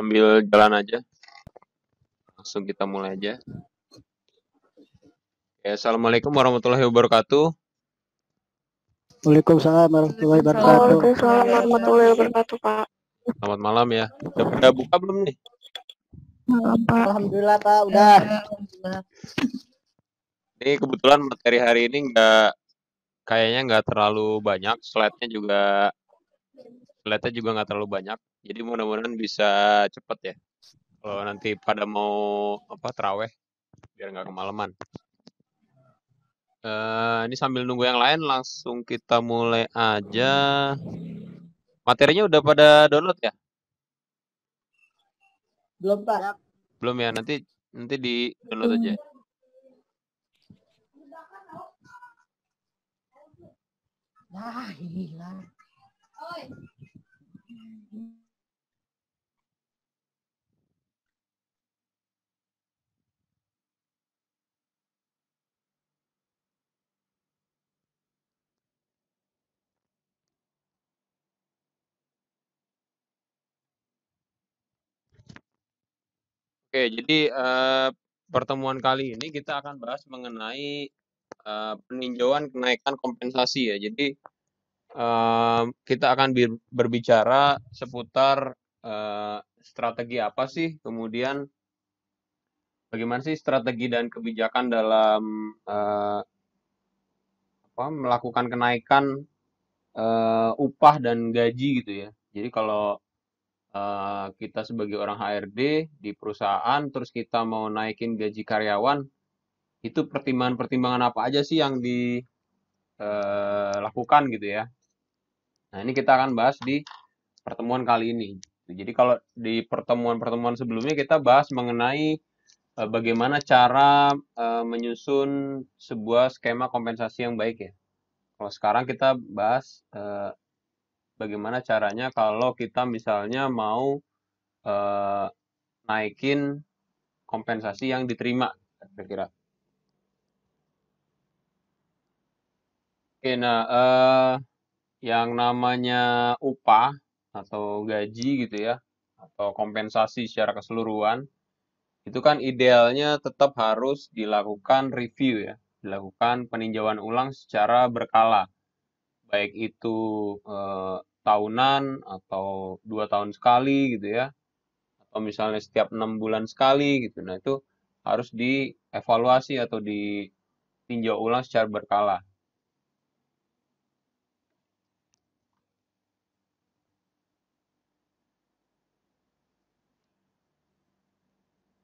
sambil jalan aja. Langsung kita mulai aja. Ya, Assalamualaikum warahmatullahi wabarakatuh. Waalaikumsalam warahmatullahi wabarakatuh. Waalaikumsalam warahmatullahi wabarakatuh, Pak. Selamat malam ya. Udah pada buka belum nih? Pak. Alhamdulillah Pak, udah. Ini kebetulan materi hari ini kayaknya nggak terlalu banyak. Slide-nya juga nggak terlalu banyak. Jadi mudah-mudahan bisa cepet ya. Kalau nanti pada mau terawih, biar nggak kemalaman. Ini sambil nunggu yang lain, langsung kita mulai aja. Materinya udah pada download ya? Belum Pak. Belum ya, nanti di download aja. Nah, gila. Oke, jadi pertemuan kali ini kita akan bahas mengenai peninjauan kenaikan kompensasi ya. Jadi kita akan berbicara seputar strategi apa sih, kemudian bagaimana sih strategi dan kebijakan dalam melakukan kenaikan upah dan gaji gitu ya. Jadi kalau kita sebagai orang HRD di perusahaan, terus kita mau naikin gaji karyawan, itu pertimbangan-pertimbangan apa aja sih yang dilakukan gitu ya. Nah, ini kita akan bahas di pertemuan kali ini. Jadi kalau di pertemuan-pertemuan sebelumnya kita bahas mengenai bagaimana cara menyusun sebuah skema kompensasi yang baik ya. Kalau sekarang kita bahas bagaimana caranya kalau kita misalnya mau naikin kompensasi yang diterima, kira-kira. Oke, nah yang namanya upah atau gaji gitu ya, atau kompensasi secara keseluruhan, itu kan idealnya tetap harus dilakukan review ya, dilakukan peninjauan ulang secara berkala, baik itu tahunan atau 2 tahun sekali gitu ya, atau misalnya setiap 6 bulan sekali gitu. Nah itu harus dievaluasi atau ditinjau ulang secara berkala.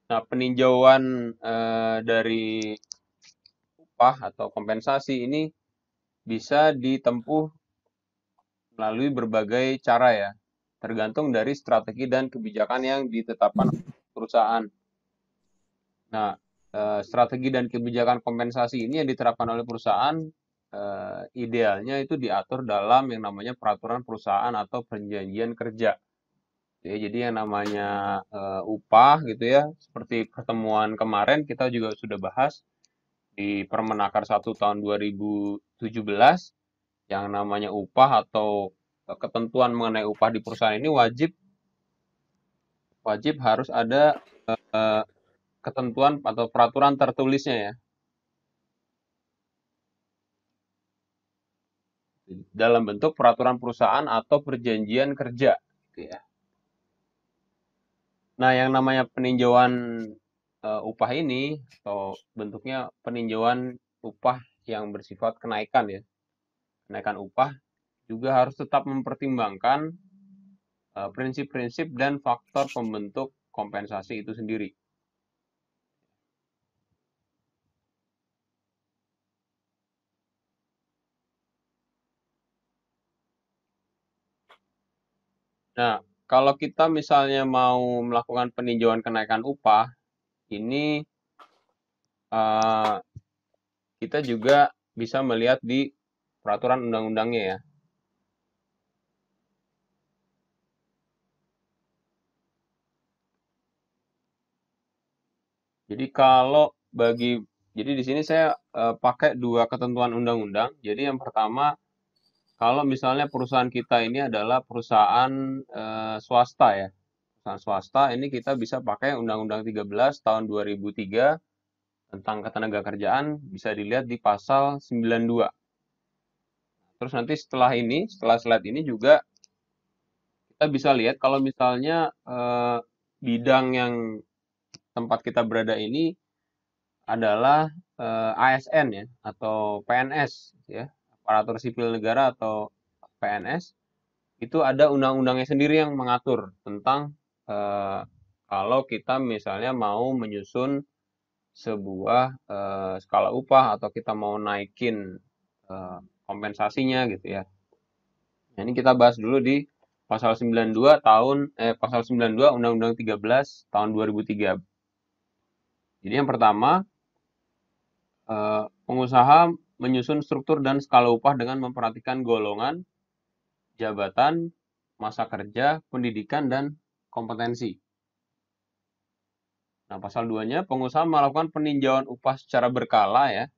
Nah, peninjauan dari upah atau kompensasi ini bisa ditempuh melalui berbagai cara ya, tergantung dari strategi dan kebijakan yang ditetapkan perusahaan. Nah, strategi dan kebijakan kompensasi ini yang diterapkan oleh perusahaan idealnya itu diatur dalam yang namanya peraturan perusahaan atau perjanjian kerja. Ya, jadi yang namanya upah gitu ya, seperti pertemuan kemarin kita juga sudah bahas di Permenaker 1 tahun 2017, yang namanya upah atau ketentuan mengenai upah di perusahaan ini wajib harus ada ketentuan atau peraturan tertulisnya ya, dalam bentuk peraturan perusahaan atau perjanjian kerja gitu ya. Nah, yang namanya peninjauan upah ini atau bentuknya peninjauan upah yang bersifat kenaikan ya. Kenaikan upah juga harus tetap mempertimbangkan prinsip-prinsip dan faktor pembentuk kompensasi itu sendiri. Nah, kalau kita misalnya mau melakukan peninjauan kenaikan upah, ini kita juga bisa melihat di peraturan undang-undangnya ya. Jadi di sini saya pakai 2 ketentuan undang-undang. Jadi yang pertama, kalau misalnya perusahaan kita ini adalah perusahaan swasta ya, perusahaan swasta, ini kita bisa pakai Undang-Undang 13 tahun 2003 tentang ketenagakerjaan, bisa dilihat di pasal 92. Terus nanti setelah slide ini juga kita bisa lihat kalau misalnya bidang yang tempat kita berada ini adalah ASN ya, atau PNS ya, aparatur sipil negara atau PNS, itu ada undang-undangnya sendiri yang mengatur tentang kalau kita misalnya mau menyusun sebuah skala upah atau kita mau naikin kompensasinya gitu ya. Nah, ini kita bahas dulu di pasal 92 pasal 92 Undang-Undang 13 tahun 2003. Jadi yang pertama, pengusaha menyusun struktur dan skala upah dengan memperhatikan golongan, jabatan, masa kerja, pendidikan, dan kompetensi. Nah, pasal 2-nya, pengusaha melakukan peninjauan upah secara berkala ya,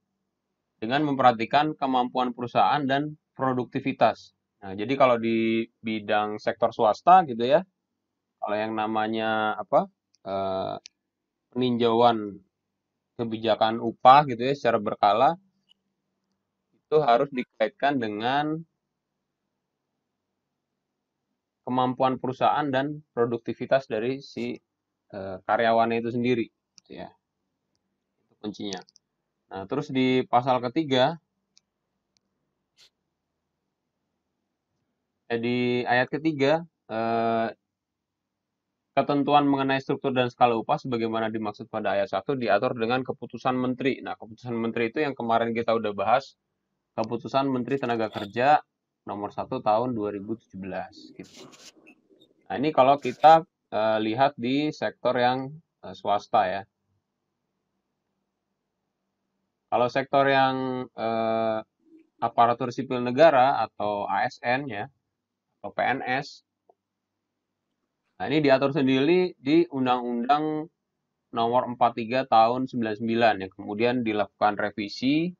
dengan memperhatikan kemampuan perusahaan dan produktivitas. Nah, jadi kalau di bidang sektor swasta gitu ya, kalau yang namanya peninjauan kebijakan upah gitu ya secara berkala, itu harus dikaitkan dengan kemampuan perusahaan dan produktivitas dari si karyawannya itu sendiri, gitu ya. Itu kuncinya. Nah, terus di pasal ketiga, di ayat ketiga, ketentuan mengenai struktur dan skala upah sebagaimana dimaksud pada ayat 1 diatur dengan keputusan menteri. Nah, keputusan menteri itu yang kemarin kita udah bahas, keputusan Menteri Tenaga Kerja nomor 1 tahun 2017. Gitu. Nah, ini kalau kita lihat di sektor yang swasta ya. Kalau sektor yang aparatur sipil negara atau ASN ya, atau PNS, nah ini diatur sendiri di Undang-Undang nomor 43 tahun 99 yang kemudian dilakukan revisi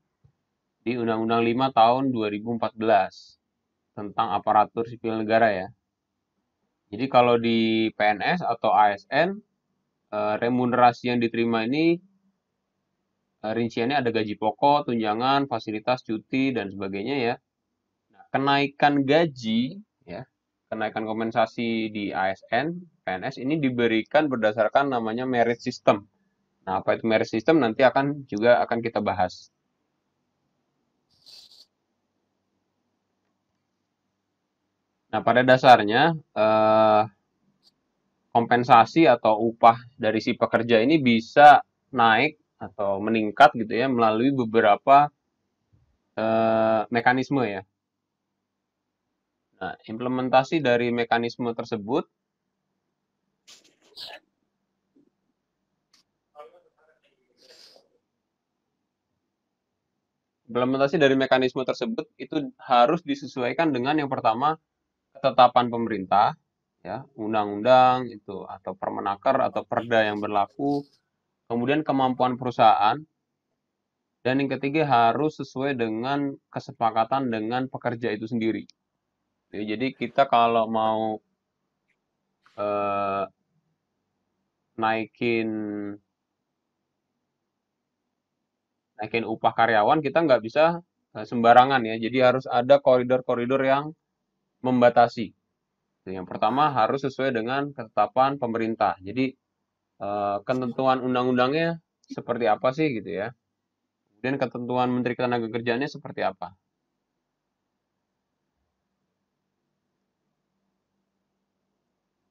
di Undang-Undang 5 tahun 2014 tentang aparatur sipil negara ya. Jadi kalau di PNS atau ASN, remunerasi yang diterima ini rinciannya ada gaji pokok, tunjangan, fasilitas, cuti, dan sebagainya ya. Nah, kenaikan gaji, ya, kenaikan kompensasi di ASN, PNS ini diberikan berdasarkan namanya merit system. Nah, apa itu merit system nanti juga akan kita bahas. Nah, pada dasarnya kompensasi atau upah dari si pekerja ini bisa naik atau meningkat gitu ya melalui beberapa mekanisme ya. Nah, implementasi dari mekanisme tersebut itu harus disesuaikan dengan yang pertama ketetapan pemerintah ya, undang-undang itu atau permenaker atau perda yang berlaku, kemudian kemampuan perusahaan, dan yang ketiga harus sesuai dengan kesepakatan dengan pekerja itu sendiri. Jadi kita kalau mau naikin upah karyawan, kita nggak bisa sembarangan ya. Jadi harus ada koridor-koridor yang membatasi. Yang pertama harus sesuai dengan ketetapan pemerintah. Jadi ketentuan undang-undangnya seperti apa sih gitu ya. Kemudian ketentuan Menteri Ketenagakerjaannya seperti apa.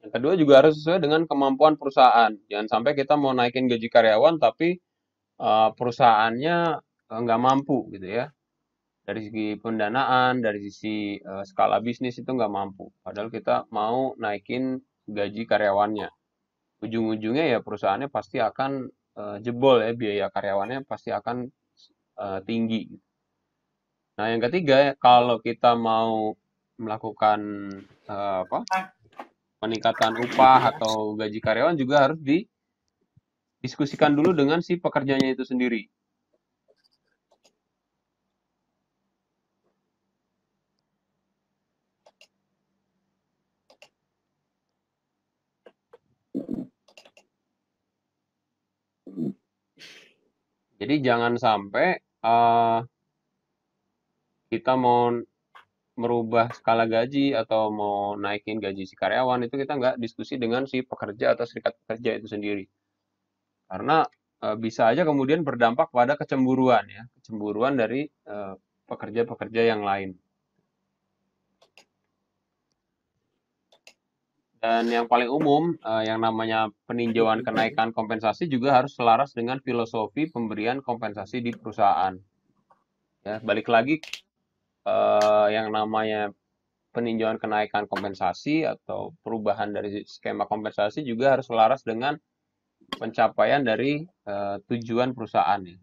Yang kedua juga harus sesuai dengan kemampuan perusahaan. Jangan sampai kita mau naikin gaji karyawan tapi perusahaannya nggak mampu gitu ya. Dari segi pendanaan, dari sisi skala bisnis itu nggak mampu. Padahal kita mau naikin gaji karyawannya. Ujung-ujungnya ya perusahaannya pasti akan jebol ya, biaya karyawannya pasti akan tinggi. Nah, yang ketiga, kalau kita mau melakukan peningkatan upah atau gaji karyawan juga harus didiskusikan dulu dengan si pekerjanya itu sendiri. Jadi jangan sampai kita mau merubah skala gaji atau mau naikin gaji si karyawan itu kita nggak diskusi dengan si pekerja atau serikat pekerja itu sendiri. Karena bisa aja kemudian berdampak pada kecemburuan ya, kecemburuan dari pekerja-pekerja yang lain. Dan yang paling umum, yang namanya peninjauan kenaikan kompensasi juga harus selaras dengan filosofi pemberian kompensasi di perusahaan. Ya, balik lagi yang namanya peninjauan kenaikan kompensasi atau perubahan dari skema kompensasi juga harus selaras dengan pencapaian dari tujuan perusahaan ya.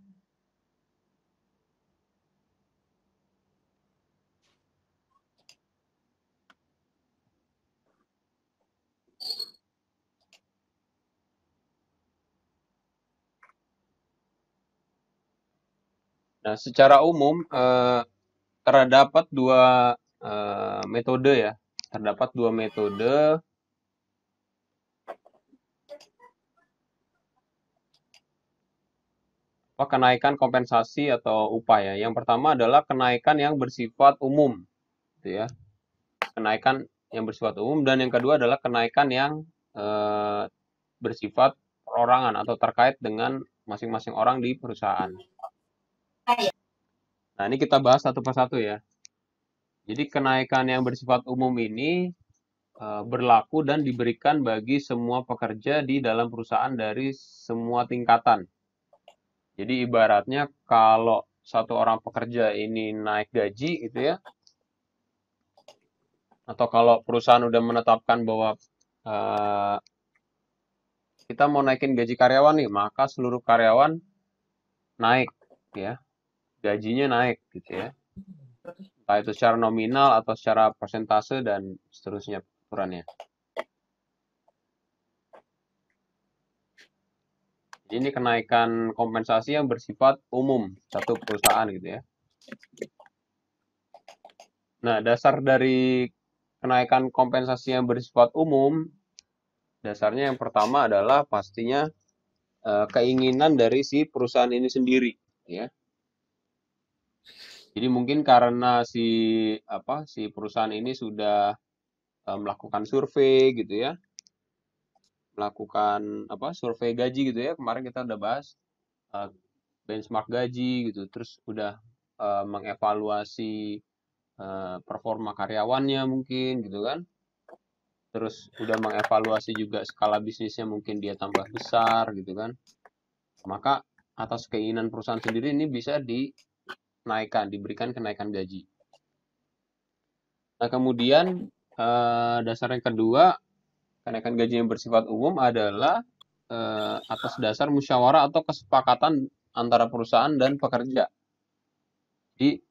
Nah, secara umum terdapat dua metode ya. Terdapat dua metode kenaikan kompensasi atau upah ya. Yang pertama adalah kenaikan yang bersifat umum, gitu ya. Kenaikan yang bersifat umum dan yang kedua adalah kenaikan yang bersifat perorangan atau terkait dengan masing-masing orang di perusahaan. Nah, ini kita bahas satu persatu ya. Jadi kenaikan yang bersifat umum ini berlaku dan diberikan bagi semua pekerja di dalam perusahaan dari semua tingkatan. Jadi ibaratnya kalau satu orang pekerja ini naik gaji gitu ya, atau kalau perusahaan udah menetapkan bahwa kita mau naikin gaji karyawan nih, maka seluruh karyawan naik ya, gajinya naik gitu ya. Entah itu secara nominal atau secara persentase dan seterusnya aturannya. Jadi ini kenaikan kompensasi yang bersifat umum satu perusahaan gitu ya. Nah, dasar dari kenaikan kompensasi yang bersifat umum, dasarnya yang pertama adalah pastinya keinginan dari si perusahaan ini sendiri ya. Jadi mungkin karena si perusahaan ini sudah melakukan survei gitu ya, melakukan survei gaji gitu ya. Kemarin kita udah bahas benchmark gaji gitu, terus udah mengevaluasi performa karyawannya mungkin gitu kan. Terus udah mengevaluasi juga skala bisnisnya mungkin dia tambah besar gitu kan. Maka atas keinginan perusahaan sendiri ini bisa diberikan kenaikan gaji. Nah, kemudian dasar yang kedua, kenaikan gaji yang bersifat umum adalah atas dasar musyawarah atau kesepakatan antara perusahaan dan pekerja. Jadi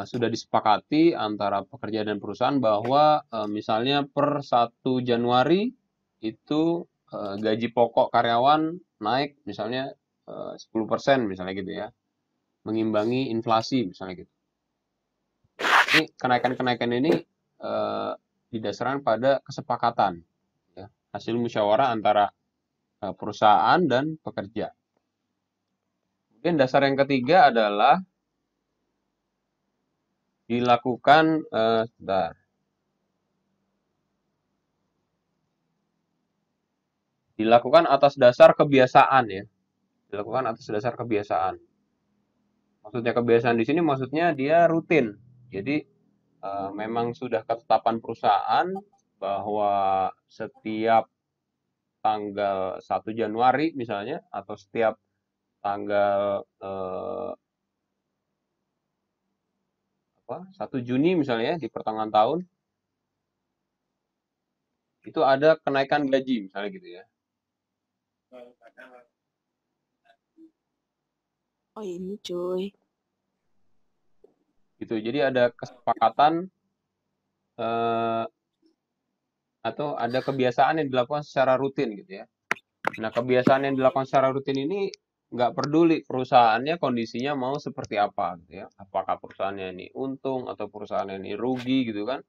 sudah disepakati antara pekerja dan perusahaan bahwa misalnya per 1 Januari itu gaji pokok karyawan naik misalnya 10% misalnya gitu ya. Mengimbangi inflasi misalnya gitu. Ini kenaikan-kenaikan ini didasarkan pada kesepakatan ya, hasil musyawarah antara perusahaan dan pekerja. Kemudian dasar yang ketiga adalah dilakukan atas dasar kebiasaan ya. Dilakukan atas dasar kebiasaan. Maksudnya kebiasaan di sini maksudnya dia rutin. Jadi memang sudah ketetapan perusahaan bahwa setiap tanggal 1 Januari misalnya atau setiap tanggal 1 Juni misalnya di pertengahan tahun itu ada kenaikan gaji misalnya gitu ya. Oh ini cuy. Gitu. Jadi ada kesepakatan atau ada kebiasaan yang dilakukan secara rutin gitu ya. Nah, kebiasaan yang dilakukan secara rutin ini nggak peduli perusahaannya kondisinya mau seperti apa gitu ya. Apakah perusahaannya ini untung atau perusahaannya ini rugi gitu kan.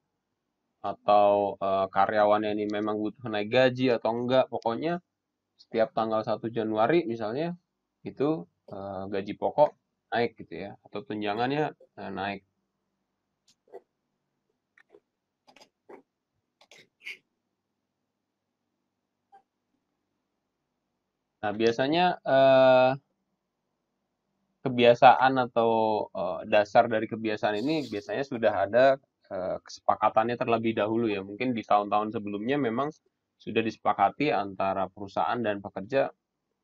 Atau karyawannya ini memang butuh naik gaji atau enggak. Pokoknya setiap tanggal 1 Januari misalnya itu gaji pokok naik gitu ya, atau tunjangannya naik. Nah, biasanya kebiasaan atau dasar dari kebiasaan ini biasanya sudah ada kesepakatannya terlebih dahulu ya. Mungkin di tahun-tahun sebelumnya memang sudah disepakati antara perusahaan dan pekerja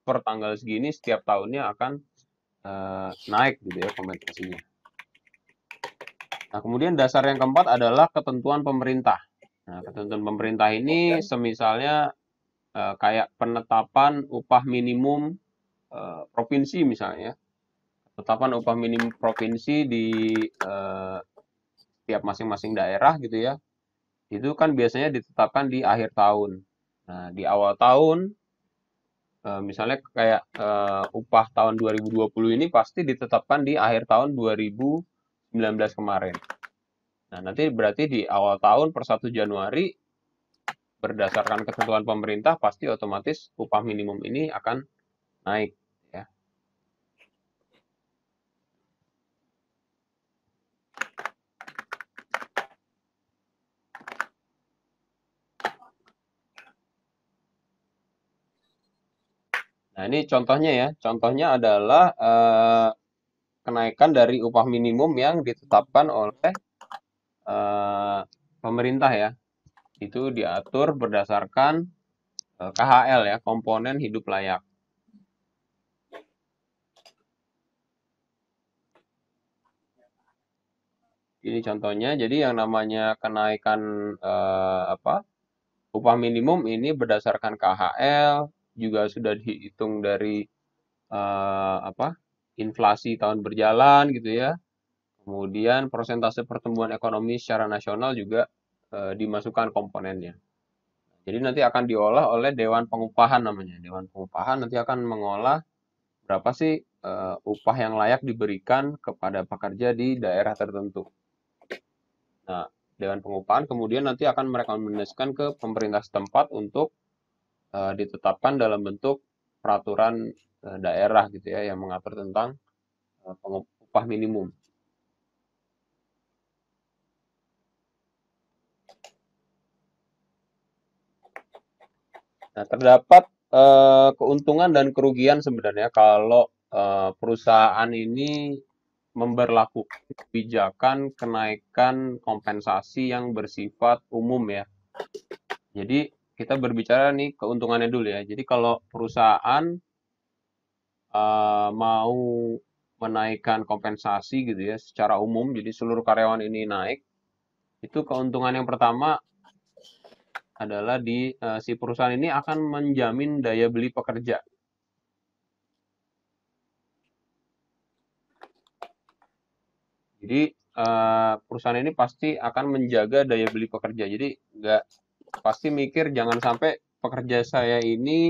per tanggal segini setiap tahunnya akan naik gitu ya kompensasinya. Nah, kemudian dasar yang keempat adalah ketentuan pemerintah. Nah, ketentuan pemerintah ini semisalnya kayak penetapan upah minimum provinsi misalnya. Penetapan upah minimum provinsi di tiap masing-masing daerah gitu ya. Itu kan biasanya ditetapkan di akhir tahun. Nah, di awal tahun misalnya kayak upah tahun 2020 ini pasti ditetapkan di akhir tahun 2019 kemarin. Nah, nanti berarti di awal tahun per 1 Januari berdasarkan ketentuan pemerintah pasti otomatis upah minimum ini akan naik ya. Nah, ini contohnya ya. Contohnya adalah kenaikan dari upah minimum yang ditetapkan oleh pemerintah ya. Itu diatur berdasarkan KHL ya, komponen hidup layak. Ini contohnya, jadi yang namanya kenaikan upah minimum ini berdasarkan KHL, juga sudah dihitung dari inflasi tahun berjalan gitu ya. Kemudian persentase pertumbuhan ekonomi secara nasional juga dimasukkan komponennya. Jadi nanti akan diolah oleh Dewan Pengupahan namanya. Dewan Pengupahan nanti akan mengolah berapa sih upah yang layak diberikan kepada pekerja di daerah tertentu. Nah, Dewan Pengupahan kemudian nanti akan merekomendasikan ke pemerintah setempat untuk ditetapkan dalam bentuk peraturan daerah gitu ya yang mengatur tentang upah minimum. Nah, terdapat keuntungan dan kerugian sebenarnya kalau perusahaan ini memberlakukan kebijakan kenaikan kompensasi yang bersifat umum ya. Jadi kita berbicara nih keuntungannya dulu ya. Jadi kalau perusahaan mau menaikkan kompensasi gitu ya secara umum, jadi seluruh karyawan ini naik, itu keuntungan yang pertama adalah si perusahaan ini akan menjamin daya beli pekerja. Jadi perusahaan ini pasti akan menjaga daya beli pekerja. Jadi nggak pasti mikir jangan sampai pekerja saya ini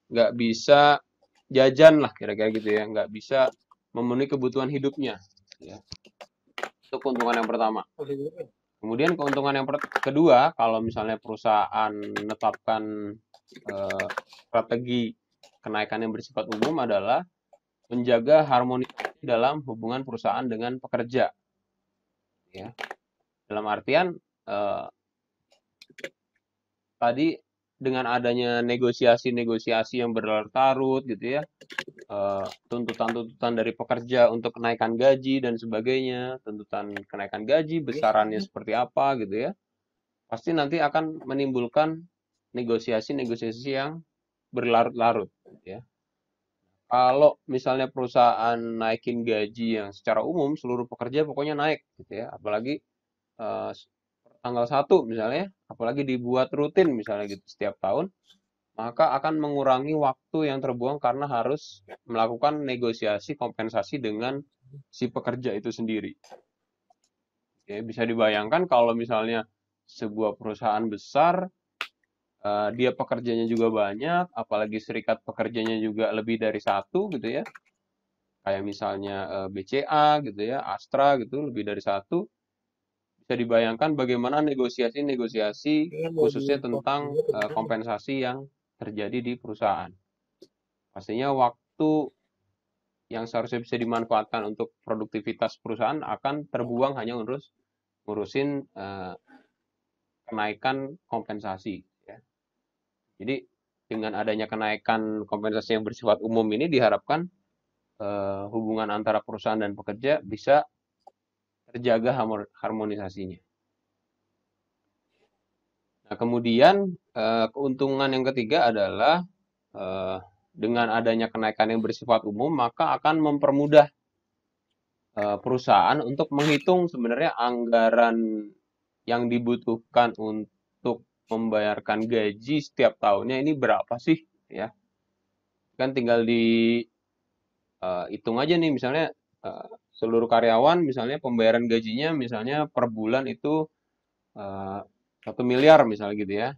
nggak bisa jajan lah kira-kira gitu ya, nggak bisa memenuhi kebutuhan hidupnya. Ya. Itu keuntungan yang pertama. Kemudian keuntungan yang kedua, kalau misalnya perusahaan menetapkan strategi kenaikan yang bersifat umum adalah menjaga harmoni dalam hubungan perusahaan dengan pekerja. Ya. Dalam artian tadi dengan adanya negosiasi-negosiasi yang berlarut-larut gitu ya, tuntutan-tuntutan dari pekerja untuk kenaikan gaji dan sebagainya, tuntutan kenaikan gaji besarannya seperti apa gitu ya, pasti nanti akan menimbulkan negosiasi-negosiasi yang berlarut-larut gitu ya. Kalau misalnya perusahaan naikin gaji yang secara umum seluruh pekerja pokoknya naik gitu ya, apalagi tanggal 1 misalnya, apalagi dibuat rutin misalnya gitu setiap tahun, maka akan mengurangi waktu yang terbuang karena harus melakukan negosiasi kompensasi dengan si pekerja itu sendiri. Ya, bisa dibayangkan kalau misalnya sebuah perusahaan besar, dia pekerjanya juga banyak, apalagi serikat pekerjanya juga lebih dari satu gitu ya, kayak misalnya BCA gitu ya, Astra gitu, lebih dari satu, bisa dibayangkan bagaimana negosiasi-negosiasi khususnya tentang kompensasi yang terjadi di perusahaan. Pastinya waktu yang seharusnya bisa dimanfaatkan untuk produktivitas perusahaan akan terbuang hanya ngurusin kenaikan kompensasi. Ya. Jadi dengan adanya kenaikan kompensasi yang bersifat umum ini diharapkan hubungan antara perusahaan dan pekerja bisa terjaga harmonisasinya. Nah, kemudian keuntungan yang ketiga adalah dengan adanya kenaikan yang bersifat umum, maka akan mempermudah perusahaan untuk menghitung sebenarnya anggaran yang dibutuhkan untuk membayarkan gaji setiap tahunnya ini berapa sih, ya. Kan tinggal hitung aja nih, misalnya seluruh karyawan, misalnya pembayaran gajinya misalnya per bulan itu 1 miliar misalnya gitu ya.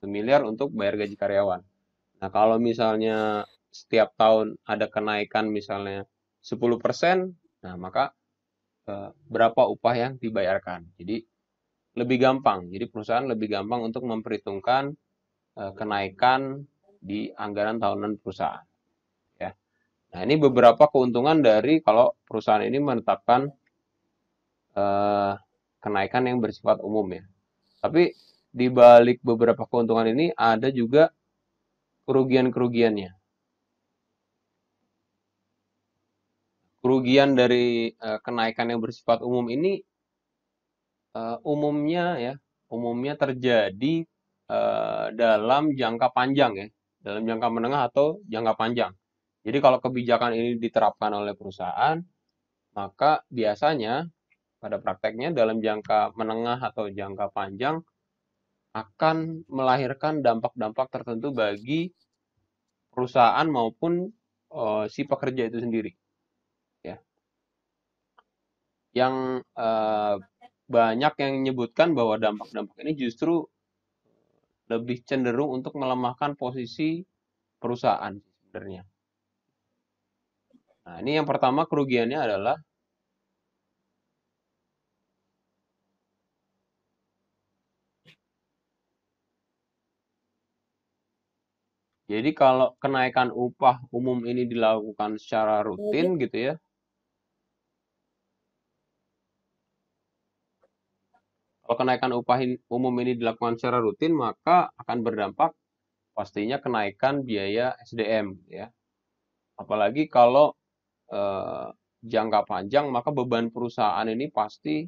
1 miliar untuk bayar gaji karyawan. Nah, kalau misalnya setiap tahun ada kenaikan misalnya 10%, nah maka berapa upah yang dibayarkan. Jadi lebih gampang. Jadi perusahaan lebih gampang untuk memperhitungkan kenaikan di anggaran tahunan perusahaan. Ya. Nah, ini beberapa keuntungan dari kalau perusahaan ini menetapkan kenaikan yang bersifat umum ya. Tapi di balik beberapa keuntungan ini ada juga kerugian-kerugiannya. Kerugian dari kenaikan yang bersifat umum ini umumnya terjadi dalam jangka panjang ya, dalam jangka menengah atau jangka panjang. Jadi kalau kebijakan ini diterapkan oleh perusahaan, maka biasanya pada prakteknya dalam jangka menengah atau jangka panjang akan melahirkan dampak-dampak tertentu bagi perusahaan maupun si pekerja itu sendiri. Ya. Yang banyak yang menyebutkan bahwa dampak-dampak ini justru lebih cenderung untuk melemahkan posisi perusahaan sebenarnya. Nah, ini yang pertama kerugiannya adalah jadi kalau kenaikan upah umum ini dilakukan secara rutin gitu ya. Kalau kenaikan upah umum ini dilakukan secara rutin, maka akan berdampak pastinya kenaikan biaya SDM ya. Apalagi kalau jangka panjang, maka beban perusahaan ini pasti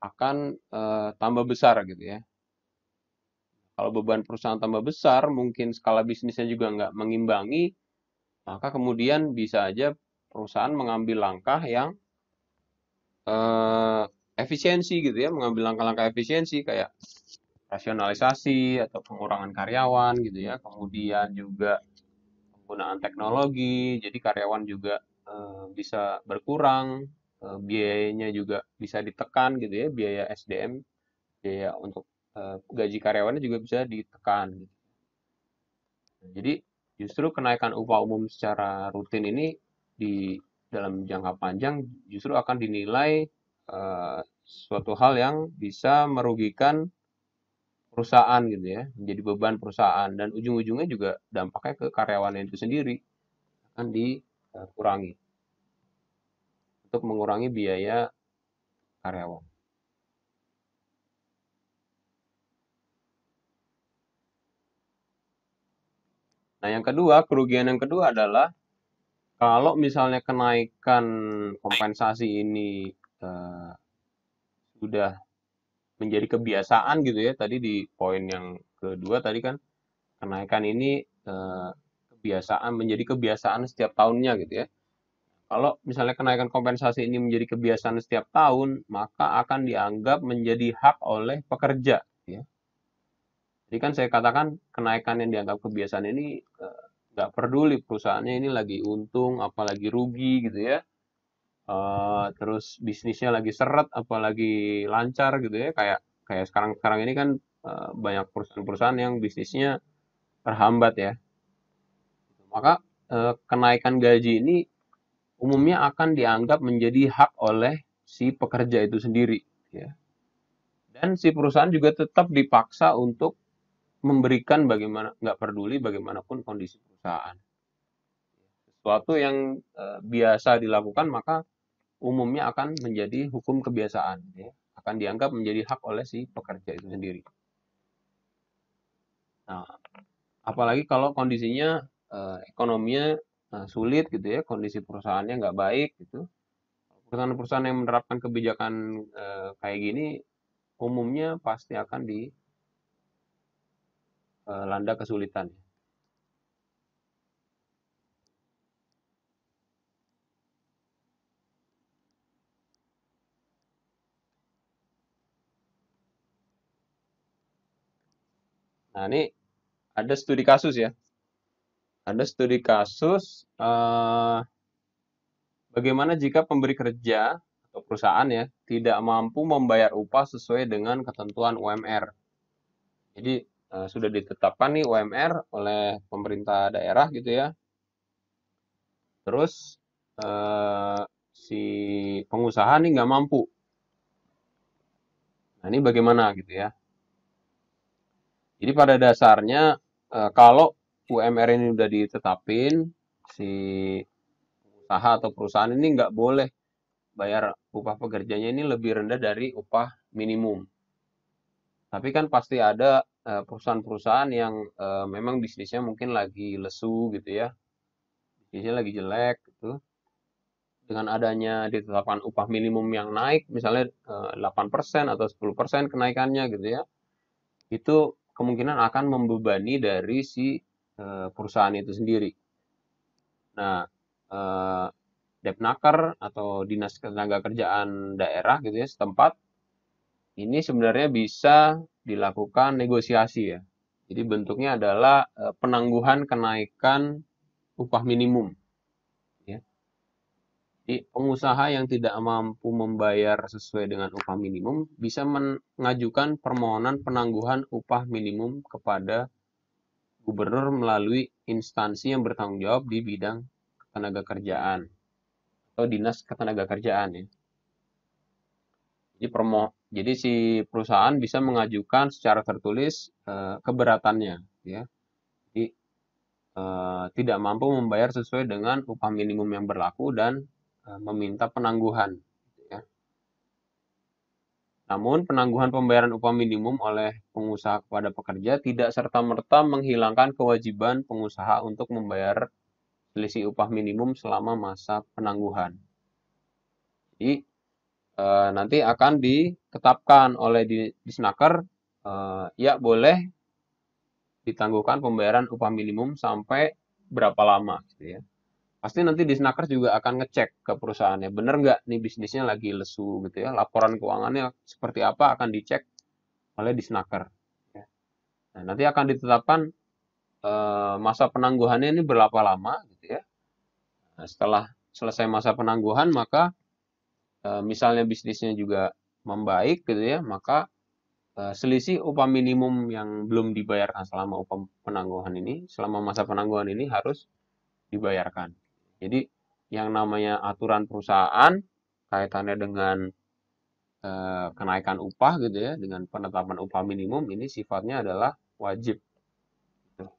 akan tambah besar gitu ya. Kalau beban perusahaan tambah besar, mungkin skala bisnisnya juga nggak mengimbangi, maka kemudian bisa aja perusahaan mengambil langkah yang efisiensi gitu ya, mengambil langkah-langkah efisiensi kayak rasionalisasi atau pengurangan karyawan gitu ya, kemudian juga penggunaan teknologi, jadi karyawan juga bisa berkurang, biayanya juga bisa ditekan gitu ya, biaya SDM, biaya untuk gaji karyawannya juga bisa ditekan. Gitu. Jadi justru kenaikan upah umum secara rutin ini di dalam jangka panjang justru akan dinilai suatu hal yang bisa merugikan perusahaan gitu ya, menjadi beban perusahaan dan ujung-ujungnya juga dampaknya ke karyawan itu sendiri akan dikurangi untuk mengurangi biaya karyawan. Nah, yang kedua, kerugian yang kedua adalah kalau misalnya kenaikan kompensasi ini sudah menjadi kebiasaan gitu ya, tadi di poin yang kedua tadi kan kenaikan ini kebiasaan menjadi kebiasaan setiap tahunnya gitu ya. Kalau misalnya kenaikan kompensasi ini menjadi kebiasaan setiap tahun, maka akan dianggap menjadi hak oleh pekerja. Ya. Jadi kan saya katakan kenaikan yang dianggap kebiasaan ini nggak peduli perusahaannya ini lagi untung, apalagi rugi gitu ya. Terus bisnisnya lagi seret, apalagi lancar gitu ya. Kayak sekarang ini kan banyak perusahaan-perusahaan yang bisnisnya terhambat ya. Maka kenaikan gaji ini umumnya akan dianggap menjadi hak oleh si pekerja itu sendiri. Ya. Dan si perusahaan juga tetap dipaksa untuk memberikan nggak peduli bagaimanapun kondisi perusahaan. sesuatu yang biasa dilakukan, maka umumnya akan menjadi hukum kebiasaan, ya. Akan dianggap menjadi hak oleh si pekerja itu sendiri. Nah, apalagi kalau kondisinya ekonominya sulit gitu ya, kondisi perusahaannya nggak baik gitu. Perusahaan-perusahaan yang menerapkan kebijakan kayak gini umumnya pasti akan dilanda kesulitan. Nah, ini ada studi kasus ya. Ada studi kasus bagaimana jika pemberi kerja atau perusahaan ya tidak mampu membayar upah sesuai dengan ketentuan UMR. Jadi sudah ditetapkan nih UMR oleh pemerintah daerah gitu ya. Terus si pengusaha nih nggak mampu. Nah, ini bagaimana gitu ya. Jadi pada dasarnya kalau UMR ini udah ditetapin, si usaha atau perusahaan ini nggak boleh bayar upah pekerjanya ini lebih rendah dari upah minimum. Tapi kan pasti ada perusahaan-perusahaan yang memang bisnisnya mungkin lagi lesu gitu ya, bisnisnya lagi jelek gitu. Dengan adanya ditetapkan upah minimum yang naik, misalnya 8% atau 10% kenaikannya gitu ya, itu kemungkinan akan membebani dari si perusahaan itu sendiri. Nah, eh, Depnaker atau Dinas Ketenagakerjaan daerah gitu ya setempat ini sebenarnya bisa dilakukan negosiasi ya. Jadi bentuknya adalah penangguhan kenaikan upah minimum. Ya. Jadi pengusaha yang tidak mampu membayar sesuai dengan upah minimum bisa mengajukan permohonan penangguhan upah minimum kepada gubernur melalui instansi yang bertanggung jawab di bidang ketenagakerjaan atau dinas ketenagakerjaan ya. Jadi si perusahaan bisa mengajukan secara tertulis keberatannya ya. Jadi tidak mampu membayar sesuai dengan upah minimum yang berlaku dan meminta penangguhan ya. Namun penangguhan pembayaran upah minimum oleh pengusaha kepada pekerja tidak serta-merta menghilangkan kewajiban pengusaha untuk membayar selisih upah minimum selama masa penangguhan. Jadi nanti akan ditetapkan oleh Disnaker ya boleh ditangguhkan pembayaran upah minimum sampai berapa lama gitu ya. Pasti nanti Disnaker juga akan ngecek ke perusahaannya, bener nggak nih bisnisnya lagi lesu gitu ya, laporan keuangannya seperti apa akan dicek oleh Disnaker. Ya. Nah, nanti akan ditetapkan masa penangguhannya ini berapa lama gitu ya. Nah, setelah selesai masa penangguhan maka misalnya bisnisnya juga membaik gitu ya, maka selisih upah minimum yang belum dibayarkan selama upah penangguhan ini, selama masa penangguhan ini harus dibayarkan. Jadi yang namanya aturan perusahaan kaitannya dengan kenaikan upah gitu ya, dengan penetapan upah minimum ini sifatnya adalah wajib. Gitu.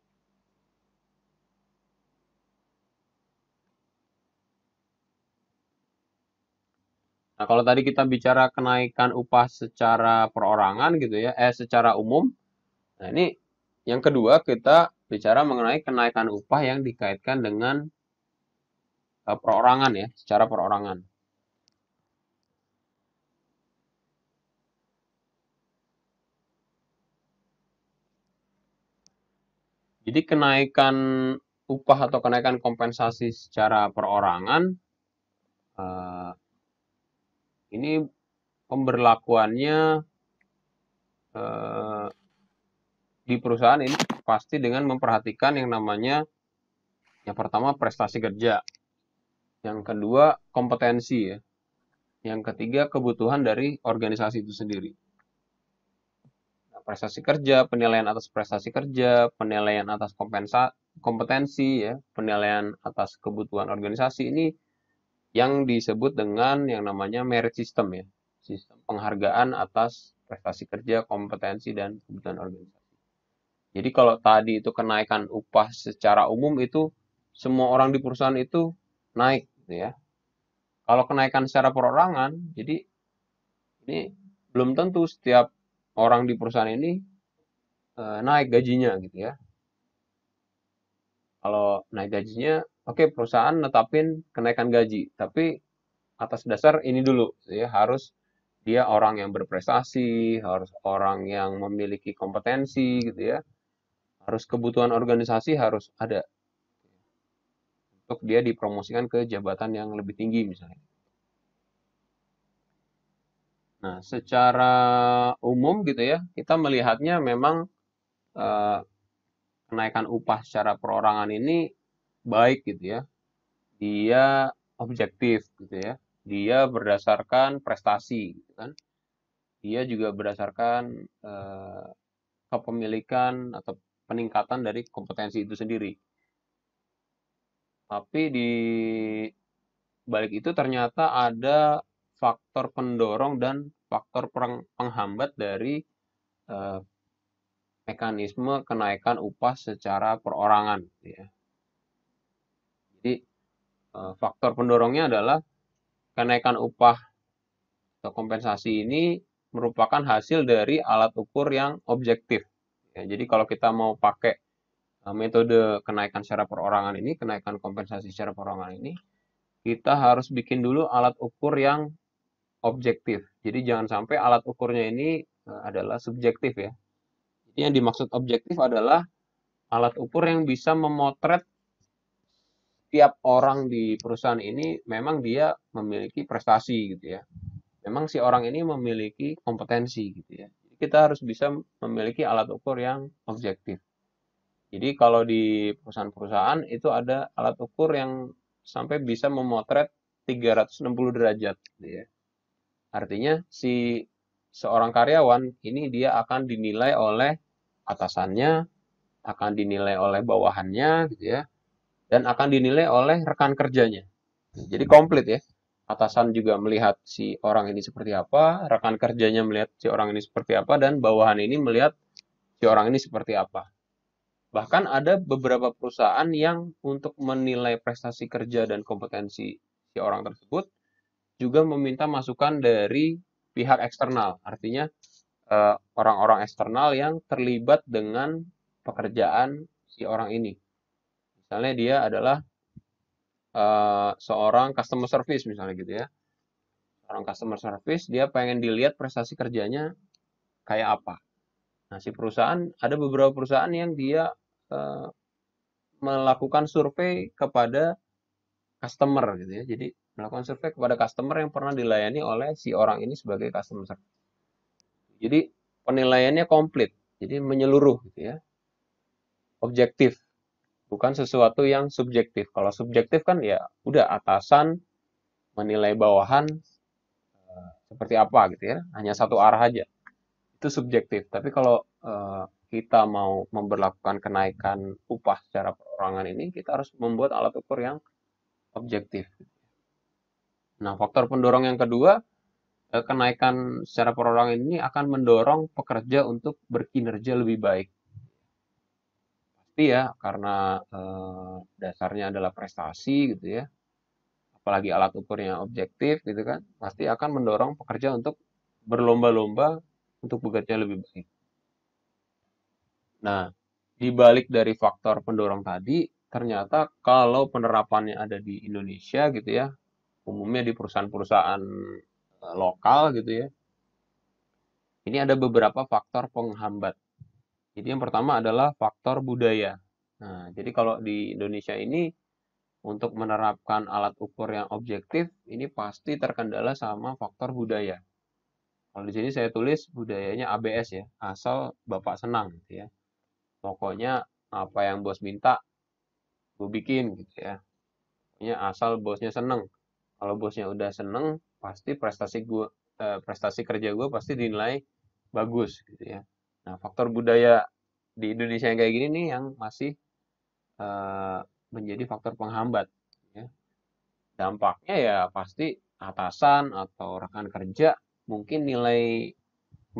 Nah, kalau tadi kita bicara kenaikan upah secara perorangan gitu ya, secara umum. Nah, ini yang kedua kita bicara mengenai kenaikan upah yang dikaitkan dengan perorangan ya, secara perorangan. Jadi kenaikan upah atau kenaikan kompensasi secara perorangan ini pemberlakuannya di perusahaan ini pasti dengan memperhatikan yang namanya yang pertama prestasi kerja, yang kedua kompetensi ya, yang ketiga kebutuhan dari organisasi itu sendiri. Nah, prestasi kerja, penilaian atas prestasi kerja, penilaian atas kompetensi ya, penilaian atas kebutuhan organisasi ini yang disebut dengan yang namanya merit system ya, sistem penghargaan atas prestasi kerja, kompetensi dan kebutuhan organisasi. Jadi kalau tadi itu kenaikan upah secara umum itu semua orang di perusahaan itu naik gitu ya. Kalau kenaikan secara perorangan, jadi ini belum tentu setiap orang di perusahaan ini naik gajinya gitu ya. Kalau naik gajinya, oke perusahaan netapin kenaikan gaji, tapi atas dasar ini dulu gitu ya, harus dia orang yang berprestasi, harus orang yang memiliki kompetensi gitu ya. Harus kebutuhan organisasi harus ada untuk dia dipromosikan ke jabatan yang lebih tinggi misalnya. Nah, secara umum gitu ya, kita melihatnya memang eh, kenaikan upah secara perorangan ini baik gitu ya. Dia objektif gitu ya. Dia berdasarkan prestasi gitu kan. Dia juga berdasarkan kepemilikan atau peningkatan dari kompetensi itu sendiri. Tapi di balik itu ternyata ada faktor pendorong dan faktor penghambat dari eh, mekanisme kenaikan upah secara perorangan. Ya. Jadi faktor pendorongnya adalah kenaikan upah atau kompensasi ini merupakan hasil dari alat ukur yang objektif. Ya, jadi kalau kita mau pakai metode kenaikan secara perorangan ini, kenaikan kompensasi secara perorangan ini, kita harus bikin dulu alat ukur yang objektif. Jadi jangan sampai alat ukurnya ini adalah subjektif ya. Jadi yang dimaksud objektif adalah alat ukur yang bisa memotret tiap orang di perusahaan ini memang dia memiliki prestasi gitu ya. Memang si orang ini memiliki kompetensi gitu ya. Kita harus bisa memiliki alat ukur yang objektif. Jadi kalau di perusahaan-perusahaan itu ada alat ukur yang sampai bisa memotret 360 derajat gitu ya. Artinya si seorang karyawan ini dia akan dinilai oleh atasannya, akan dinilai oleh bawahannya gitu ya, dan akan dinilai oleh rekan kerjanya. Jadi komplit ya. Atasan juga melihat si orang ini seperti apa, rekan kerjanya melihat si orang ini seperti apa, dan bawahan ini melihat si orang ini seperti apa. Bahkan ada beberapa perusahaan yang untuk menilai prestasi kerja dan kompetensi si orang tersebut juga meminta masukan dari pihak eksternal. Artinya orang-orang eksternal yang terlibat dengan pekerjaan si orang ini. Misalnya dia adalah seorang customer service misalnya gitu ya. Seorang customer service dia pengen dilihat prestasi kerjanya kayak apa. Nah, si perusahaan ada beberapa perusahaan yang dia eh, melakukan survei kepada customer gitu ya. Jadi melakukan survei kepada customer yang pernah dilayani oleh si orang ini sebagai customer service. Jadi penilaiannya komplit, jadi menyeluruh gitu ya. Objektif, bukan sesuatu yang subjektif. Kalau subjektif kan ya udah atasan menilai bawahan seperti apa gitu ya, hanya satu arah aja. Itu subjektif. Tapi kalau kita mau memberlakukan kenaikan upah secara perorangan ini, kita harus membuat alat ukur yang objektif. Nah, faktor pendorong yang kedua, kenaikan secara perorangan ini akan mendorong pekerja untuk berkinerja lebih baik. Pasti ya, karena dasarnya adalah prestasi gitu ya, apalagi alat ukurnya objektif gitu kan, pasti akan mendorong pekerja untuk berlomba-lomba untuk bekerja lebih baik. Nah, di balik dari faktor pendorong tadi, ternyata kalau penerapannya ada di Indonesia gitu ya, umumnya di perusahaan-perusahaan lokal gitu ya, ini ada beberapa faktor penghambat. Jadi yang pertama adalah faktor budaya. Nah, jadi kalau di Indonesia ini untuk menerapkan alat ukur yang objektif, ini pasti terkendala sama faktor budaya. Kalau di sini saya tulis budayanya ABS ya, asal Bapak senang gitu ya. Pokoknya apa yang bos minta, gue bikin gitu ya. Pokoknya asal bosnya seneng. Kalau bosnya udah seneng, pasti prestasi kerja gue pasti dinilai bagus gitu ya. Nah, faktor budaya di Indonesia yang kayak gini nih yang masih menjadi faktor penghambat. Ya. Dampaknya ya pasti atasan atau rekan kerja mungkin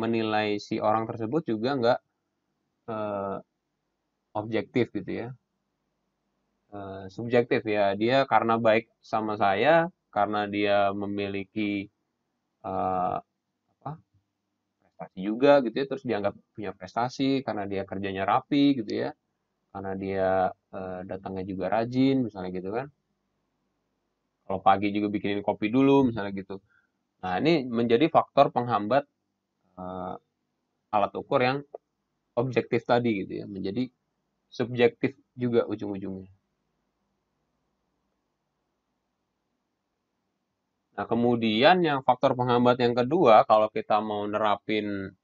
menilai si orang tersebut juga nggak objektif gitu ya. subjektif ya. Dia karena baik sama saya, karena dia memiliki eh, apa, prestasi juga gitu ya, terus dianggap punya prestasi karena dia kerjanya rapi gitu ya, karena dia datangnya juga rajin misalnya gitu kan. Kalau pagi juga bikinin kopi dulu misalnya gitu. Nah, ini menjadi faktor penghambat eh, alat ukur yang objektif tadi gitu ya, menjadi subjektif juga ujung-ujungnya. Nah, kemudian yang faktor penghambat yang kedua, kalau kita mau nerapin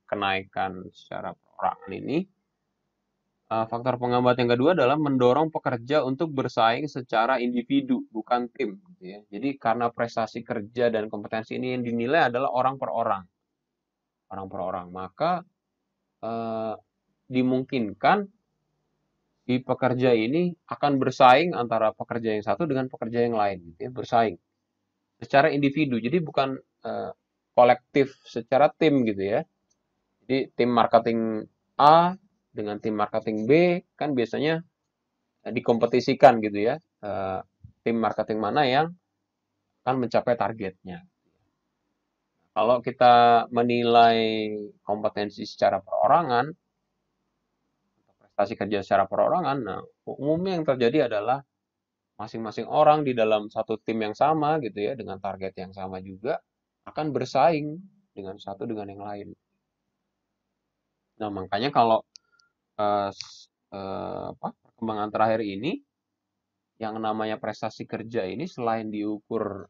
kenaikan secara perorangan ini, faktor penghambat yang kedua adalah mendorong pekerja untuk bersaing secara individu, bukan tim. Gitu ya. Jadi karena prestasi kerja dan kompetensi ini yang dinilai adalah orang per orang, maka eh, dimungkinkan si pekerja ini akan bersaing antara pekerja yang satu dengan pekerja yang lain, gitu ya, bersaing secara individu. Jadi bukan eh, kolektif secara tim gitu ya. Jadi tim marketing A dengan tim marketing B kan biasanya dikompetisikan gitu ya. Tim marketing mana yang akan mencapai targetnya. Kalau kita menilai kompetensi secara perorangan, prestasi kerja secara perorangan, nah umumnya yang terjadi adalah masing-masing orang di dalam satu tim yang sama gitu ya, dengan target yang sama juga, akan bersaing dengan satu dengan yang lain. Nah, makanya kalau eh, perkembangan terakhir ini, yang namanya prestasi kerja ini selain diukur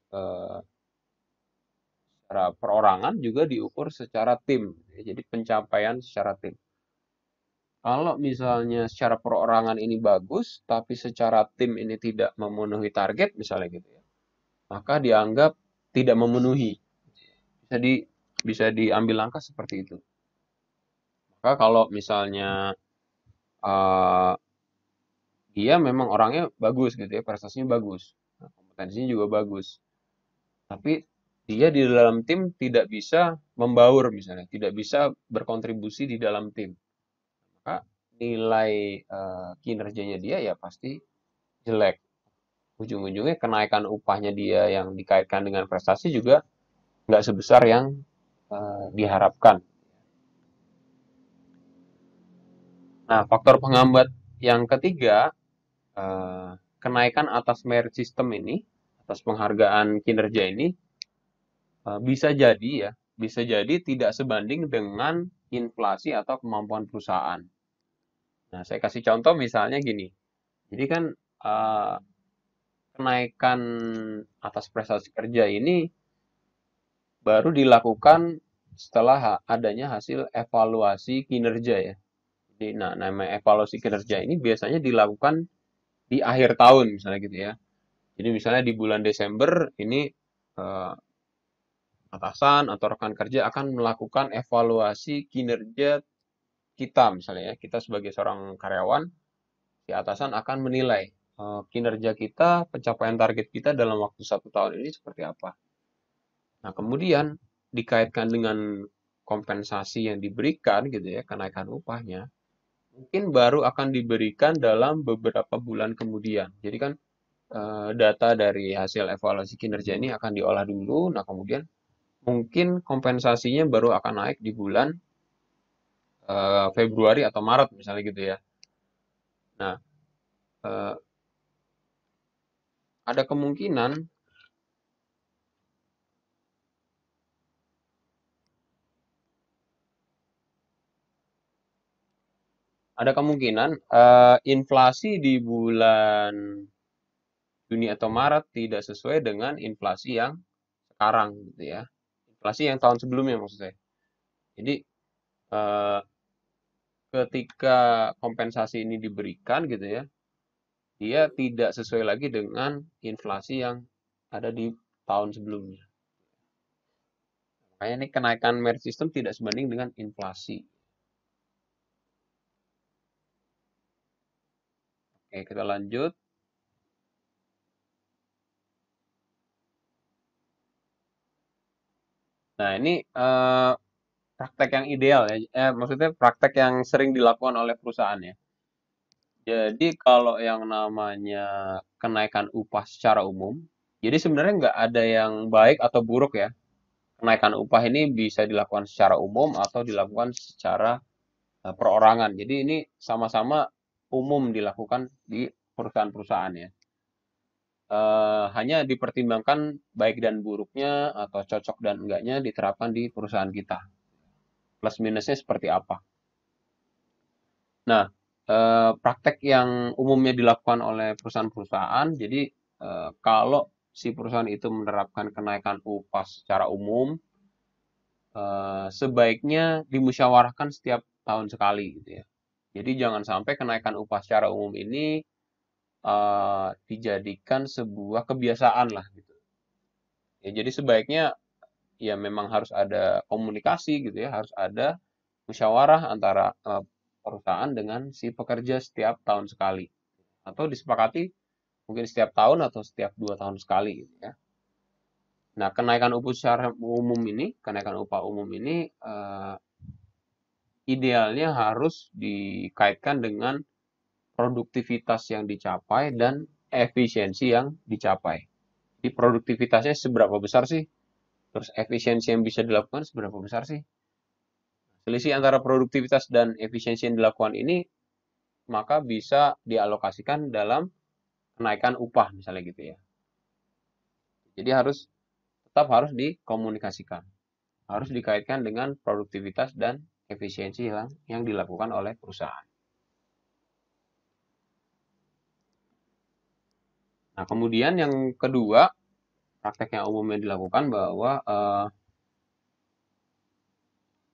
secara perorangan, juga diukur secara tim. Jadi pencapaian secara tim. Kalau misalnya secara perorangan ini bagus, tapi secara tim ini tidak memenuhi target, misalnya gitu ya, maka dianggap tidak memenuhi. Bisa di bisa diambil langkah seperti itu. Maka kalau misalnya uh, dia memang orangnya bagus gitu ya, prestasinya bagus, nah, kompetensinya juga bagus, tapi dia di dalam tim tidak bisa membaur misalnya, tidak bisa berkontribusi di dalam tim, maka nilai kinerjanya dia ya pasti jelek. Ujung-ujungnya kenaikan upahnya dia yang dikaitkan dengan prestasi juga nggak sebesar yang diharapkan. Nah, faktor penghambat yang ketiga, kenaikan atas merit system ini, atas penghargaan kinerja ini, bisa jadi ya, bisa jadi tidak sebanding dengan inflasi atau kemampuan perusahaan. Nah, saya kasih contoh misalnya gini. Jadi kan eh, kenaikan atas prestasi kerja ini baru dilakukan setelah adanya hasil evaluasi kinerja ya. Jadi, nah, namanya evaluasi kinerja ini biasanya dilakukan di akhir tahun misalnya gitu ya. Jadi misalnya di bulan Desember ini eh, atasan atau rekan kerja akan melakukan evaluasi kinerja kita misalnya ya. Kita sebagai seorang karyawan, si atasan akan menilai kinerja kita, pencapaian target kita dalam waktu 1 tahun ini seperti apa. Nah, kemudian dikaitkan dengan kompensasi yang diberikan gitu ya, kenaikan upahnya, mungkin baru akan diberikan dalam beberapa bulan kemudian. Jadi kan data dari hasil evaluasi kinerja ini akan diolah dulu, nah kemudian mungkin kompensasinya baru akan naik di bulan Februari atau Maret misalnya gitu ya. Nah, eh, ada kemungkinan inflasi di bulan Juni atau Maret tidak sesuai dengan inflasi yang sekarang gitu ya. Inflasi yang tahun sebelumnya maksud saya. Jadi eh, ketika kompensasi ini diberikan gitu ya, dia tidak sesuai lagi dengan inflasi yang ada di tahun sebelumnya. Makanya ini kenaikan merit system tidak sebanding dengan inflasi. Oke, kita lanjut. Nah, ini praktek yang ideal ya. Maksudnya praktek yang sering dilakukan oleh perusahaan ya. Jadi kalau yang namanya kenaikan upah secara umum, jadi sebenarnya nggak ada yang baik atau buruk ya. Kenaikan upah ini bisa dilakukan secara umum atau dilakukan secara perorangan. Jadi ini sama-sama umum dilakukan di perusahaan-perusahaan ya. Hanya dipertimbangkan baik dan buruknya atau cocok dan enggaknya diterapkan di perusahaan kita. Plus minusnya seperti apa. Nah, praktek yang umumnya dilakukan oleh perusahaan-perusahaan, jadi kalau si perusahaan itu menerapkan kenaikan upah secara umum, sebaiknya dimusyawarahkan setiap tahun sekali gitu ya. Jadi jangan sampai kenaikan upah secara umum ini dijadikan sebuah kebiasaan lah gitu. Ya, jadi sebaiknya ya memang harus ada komunikasi gitu ya, harus ada musyawarah antara perusahaan dengan si pekerja setiap tahun sekali atau disepakati mungkin setiap tahun atau setiap 2 tahun sekali gitu ya. Nah, kenaikan upah umum ini idealnya harus dikaitkan dengan produktivitas yang dicapai dan efisiensi yang dicapai. Jadi produktivitasnya seberapa besar sih? Terus efisiensi yang bisa dilakukan seberapa besar sih? Selisih antara produktivitas dan efisiensi yang dilakukan ini maka bisa dialokasikan dalam kenaikan upah misalnya gitu ya. Jadi tetap harus dikomunikasikan. Harus dikaitkan dengan produktivitas dan efisiensi yang dilakukan oleh perusahaan. Nah, kemudian yang kedua, praktek yang umumnya dilakukan bahwa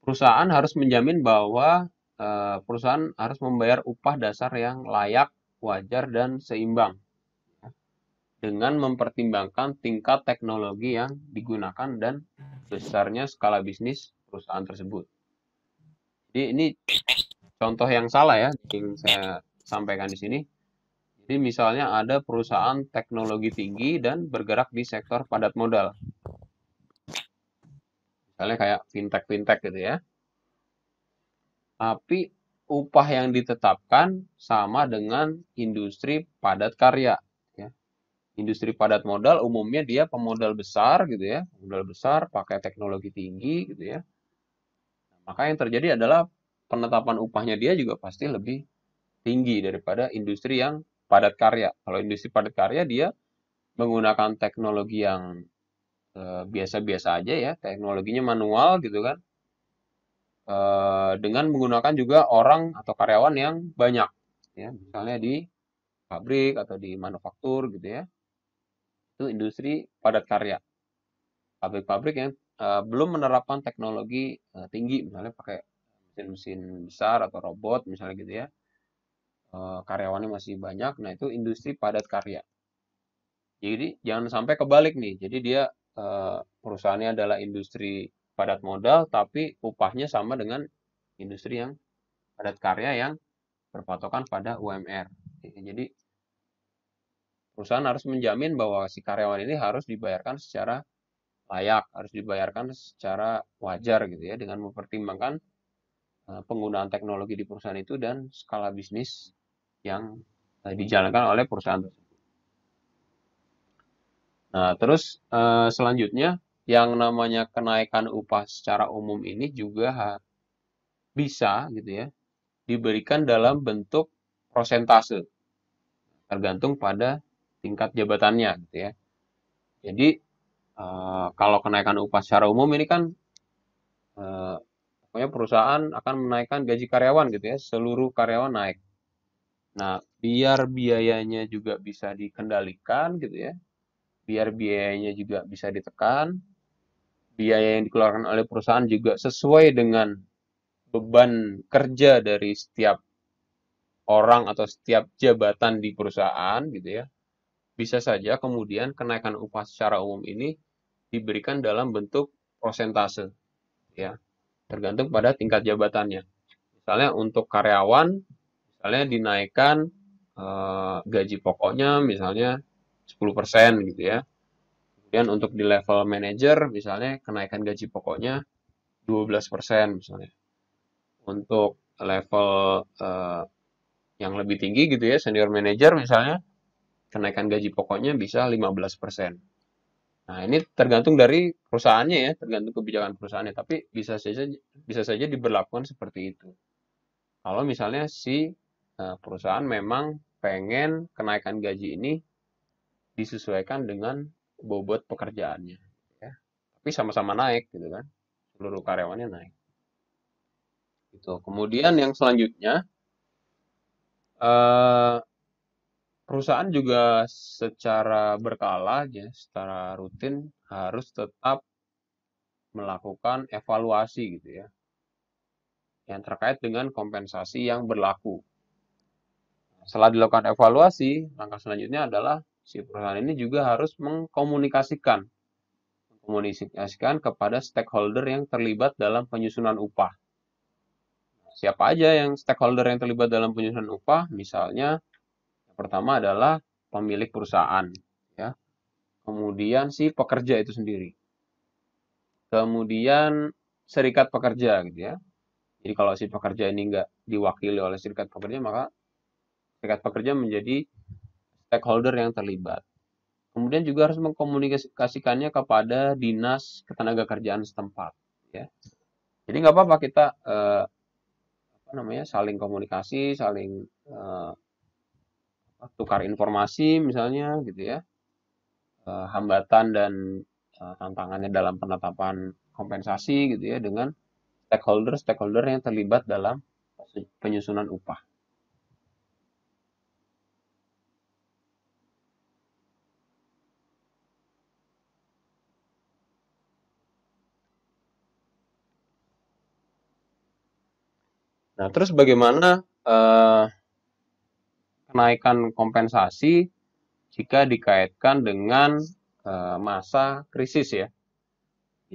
perusahaan harus menjamin bahwa perusahaan harus membayar upah dasar yang layak, wajar, dan seimbang dengan mempertimbangkan tingkat teknologi yang digunakan dan besarnya skala bisnis perusahaan tersebut. Jadi ini contoh yang salah ya yang saya sampaikan di sini. Jadi misalnya ada perusahaan teknologi tinggi dan bergerak di sektor padat modal. Misalnya kayak fintech-fintech gitu ya. Tapi upah yang ditetapkan sama dengan industri padat karya. Ya. Industri padat modal umumnya dia pemodal besar gitu ya. Pemodal besar pakai teknologi tinggi gitu ya. Maka yang terjadi adalah penetapan upahnya dia juga pasti lebih tinggi daripada industri yang padat karya. Kalau industri padat karya dia menggunakan teknologi yang biasa-biasa aja ya, teknologinya manual gitu kan, dengan menggunakan juga orang atau karyawan yang banyak, ya, misalnya di pabrik atau di manufaktur gitu ya, itu industri padat karya. Pabrik-pabrik yang belum menerapkan teknologi tinggi, misalnya pakai mesin-mesin besar atau robot misalnya gitu ya, karyawannya masih banyak, nah itu industri padat karya. Jadi jangan sampai kebalik nih. Jadi dia perusahaannya adalah industri padat modal, tapi upahnya sama dengan industri yang padat karya yang berpatokan pada UMR. Jadi perusahaan harus menjamin bahwa si karyawan ini harus dibayarkan secara layak, harus dibayarkan secara wajar gitu ya, dengan mempertimbangkan penggunaan teknologi di perusahaan itu dan skala bisnis yang dijalankan oleh perusahaan tersebut. Nah, terus selanjutnya yang namanya kenaikan upah secara umum ini juga bisa gitu ya diberikan dalam bentuk prosentase tergantung pada tingkat jabatannya gitu ya. Jadi kalau kenaikan upah secara umum ini kan pokoknya perusahaan akan menaikkan gaji karyawan gitu ya, seluruh karyawan naik. Nah, biar biayanya juga bisa dikendalikan gitu ya, biar biayanya juga bisa ditekan, biaya yang dikeluarkan oleh perusahaan juga sesuai dengan beban kerja dari setiap orang atau setiap jabatan di perusahaan gitu ya. Bisa saja kemudian kenaikan upah secara umum ini diberikan dalam bentuk prosentase ya, tergantung pada tingkat jabatannya. Misalnya untuk karyawan misalnya dinaikkan gaji pokoknya misalnya 10% gitu ya. Kemudian untuk di level manajer misalnya kenaikan gaji pokoknya 12% misalnya. Untuk level yang yang lebih tinggi gitu ya, senior manager misalnya, kenaikan gaji pokoknya bisa 15%. Nah, ini tergantung dari perusahaannya ya, tergantung kebijakan perusahaannya, tapi bisa saja diberlakukan seperti itu. Kalau misalnya si perusahaan memang pengen kenaikan gaji ini disesuaikan dengan bobot pekerjaannya, ya. Tapi sama-sama naik gitu kan, seluruh karyawannya naik. Gitu. Kemudian yang selanjutnya, eh, perusahaan juga secara berkala ya, secara rutin harus tetap melakukan evaluasi gitu ya, yang terkait dengan kompensasi yang berlaku. Setelah dilakukan evaluasi, langkah selanjutnya adalah si perusahaan ini juga harus mengkomunikasikan kepada stakeholder yang terlibat dalam penyusunan upah. Siapa aja yang stakeholder yang terlibat dalam penyusunan upah? Misalnya, yang pertama adalah pemilik perusahaan, ya. Kemudian si pekerja itu sendiri. Kemudian serikat pekerja, gitu ya. Jadi kalau si pekerja ini nggak diwakili oleh serikat pekerja, maka serikat pekerja menjadi stakeholder yang terlibat. Kemudian juga harus mengkomunikasikannya kepada dinas ketenagakerjaan setempat, ya. Jadi nggak apa-apa kita saling komunikasi, saling tukar informasi misalnya gitu ya, hambatan dan tantangannya dalam penetapan kompensasi gitu ya dengan stakeholder yang terlibat dalam penyusunan upah. Nah, terus bagaimana kenaikan kompensasi jika dikaitkan dengan masa krisis ya?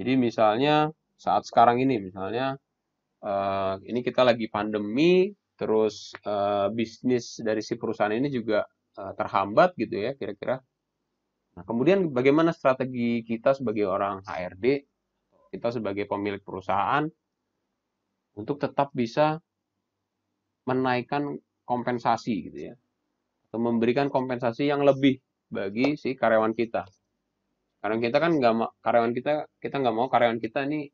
Jadi misalnya saat sekarang ini, misalnya ini kita lagi pandemi, terus bisnis dari si perusahaan ini juga terhambat gitu ya kira-kira. Nah, kemudian bagaimana strategi kita sebagai orang HRD, kita sebagai pemilik perusahaan untuk tetap bisa menaikkan kompensasi gitu ya, atau memberikan kompensasi yang lebih bagi si karyawan kita. Karena kita kan nggak mau karyawan kita ini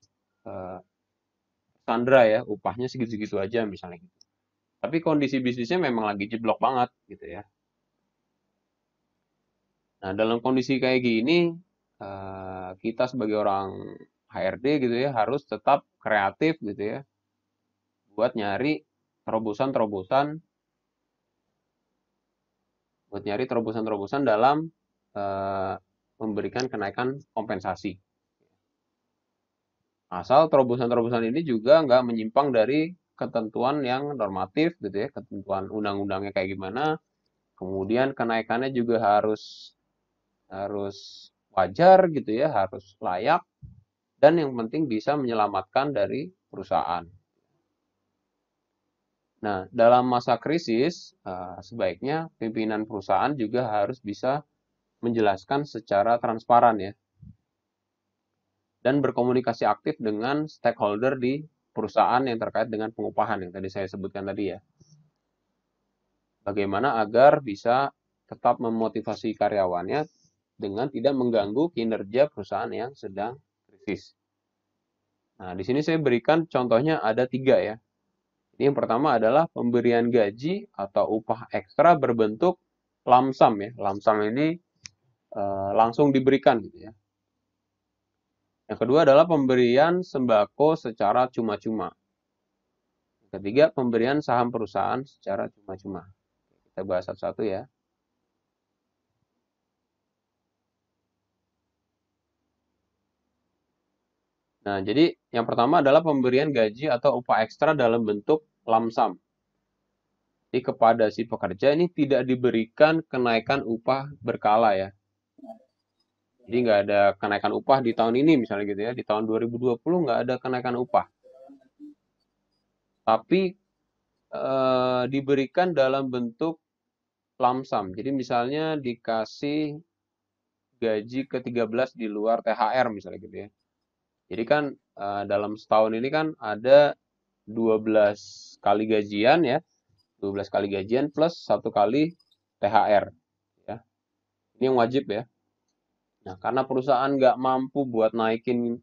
sandra ya, upahnya segitu-segitu aja misalnya gitu. Tapi kondisi bisnisnya memang lagi jeblok banget gitu ya. Nah, dalam kondisi kayak gini, kita sebagai orang HRD gitu ya, harus tetap kreatif gitu ya, buat nyari terobosan-terobosan dalam memberikan kenaikan kompensasi. Asal terobosan-terobosan ini juga nggak menyimpang dari ketentuan yang normatif gitu ya, ketentuan undang-undangnya kayak gimana. Kemudian kenaikannya juga harus wajar gitu ya, harus layak, dan yang penting bisa menyelamatkan dari perusahaan. Nah, dalam masa krisis, sebaiknya pimpinan perusahaan juga harus bisa menjelaskan secara transparan ya, dan berkomunikasi aktif dengan stakeholder di perusahaan yang terkait dengan pengupahan yang tadi saya sebutkan tadi ya. Bagaimana agar bisa tetap memotivasi karyawannya dengan tidak mengganggu kinerja perusahaan yang sedang krisis. Nah, di sini saya berikan contohnya ada 3 ya. Ini yang pertama adalah pemberian gaji atau upah ekstra berbentuk lamsam ya. Lamsam ini langsung diberikan gitu ya. Yang kedua adalah pemberian sembako secara cuma-cuma. Yang ketiga, pemberian saham perusahaan secara cuma-cuma. Kita bahas satu-satu ya. Nah, jadi yang pertama adalah pemberian gaji atau upah ekstra dalam bentuk lamsam. Jadi kepada si pekerja ini tidak diberikan kenaikan upah berkala ya. Jadi nggak ada kenaikan upah di tahun ini misalnya gitu ya. Di tahun 2020 nggak ada kenaikan upah. Tapi diberikan dalam bentuk lamsam. Jadi misalnya dikasih gaji ke-13 di luar THR misalnya gitu ya. Jadi kan dalam setahun ini kan ada 12 kali gajian ya. 12 kali gajian plus 1 kali THR. Ya. Ini yang wajib ya. Nah, karena perusahaan nggak mampu buat naikin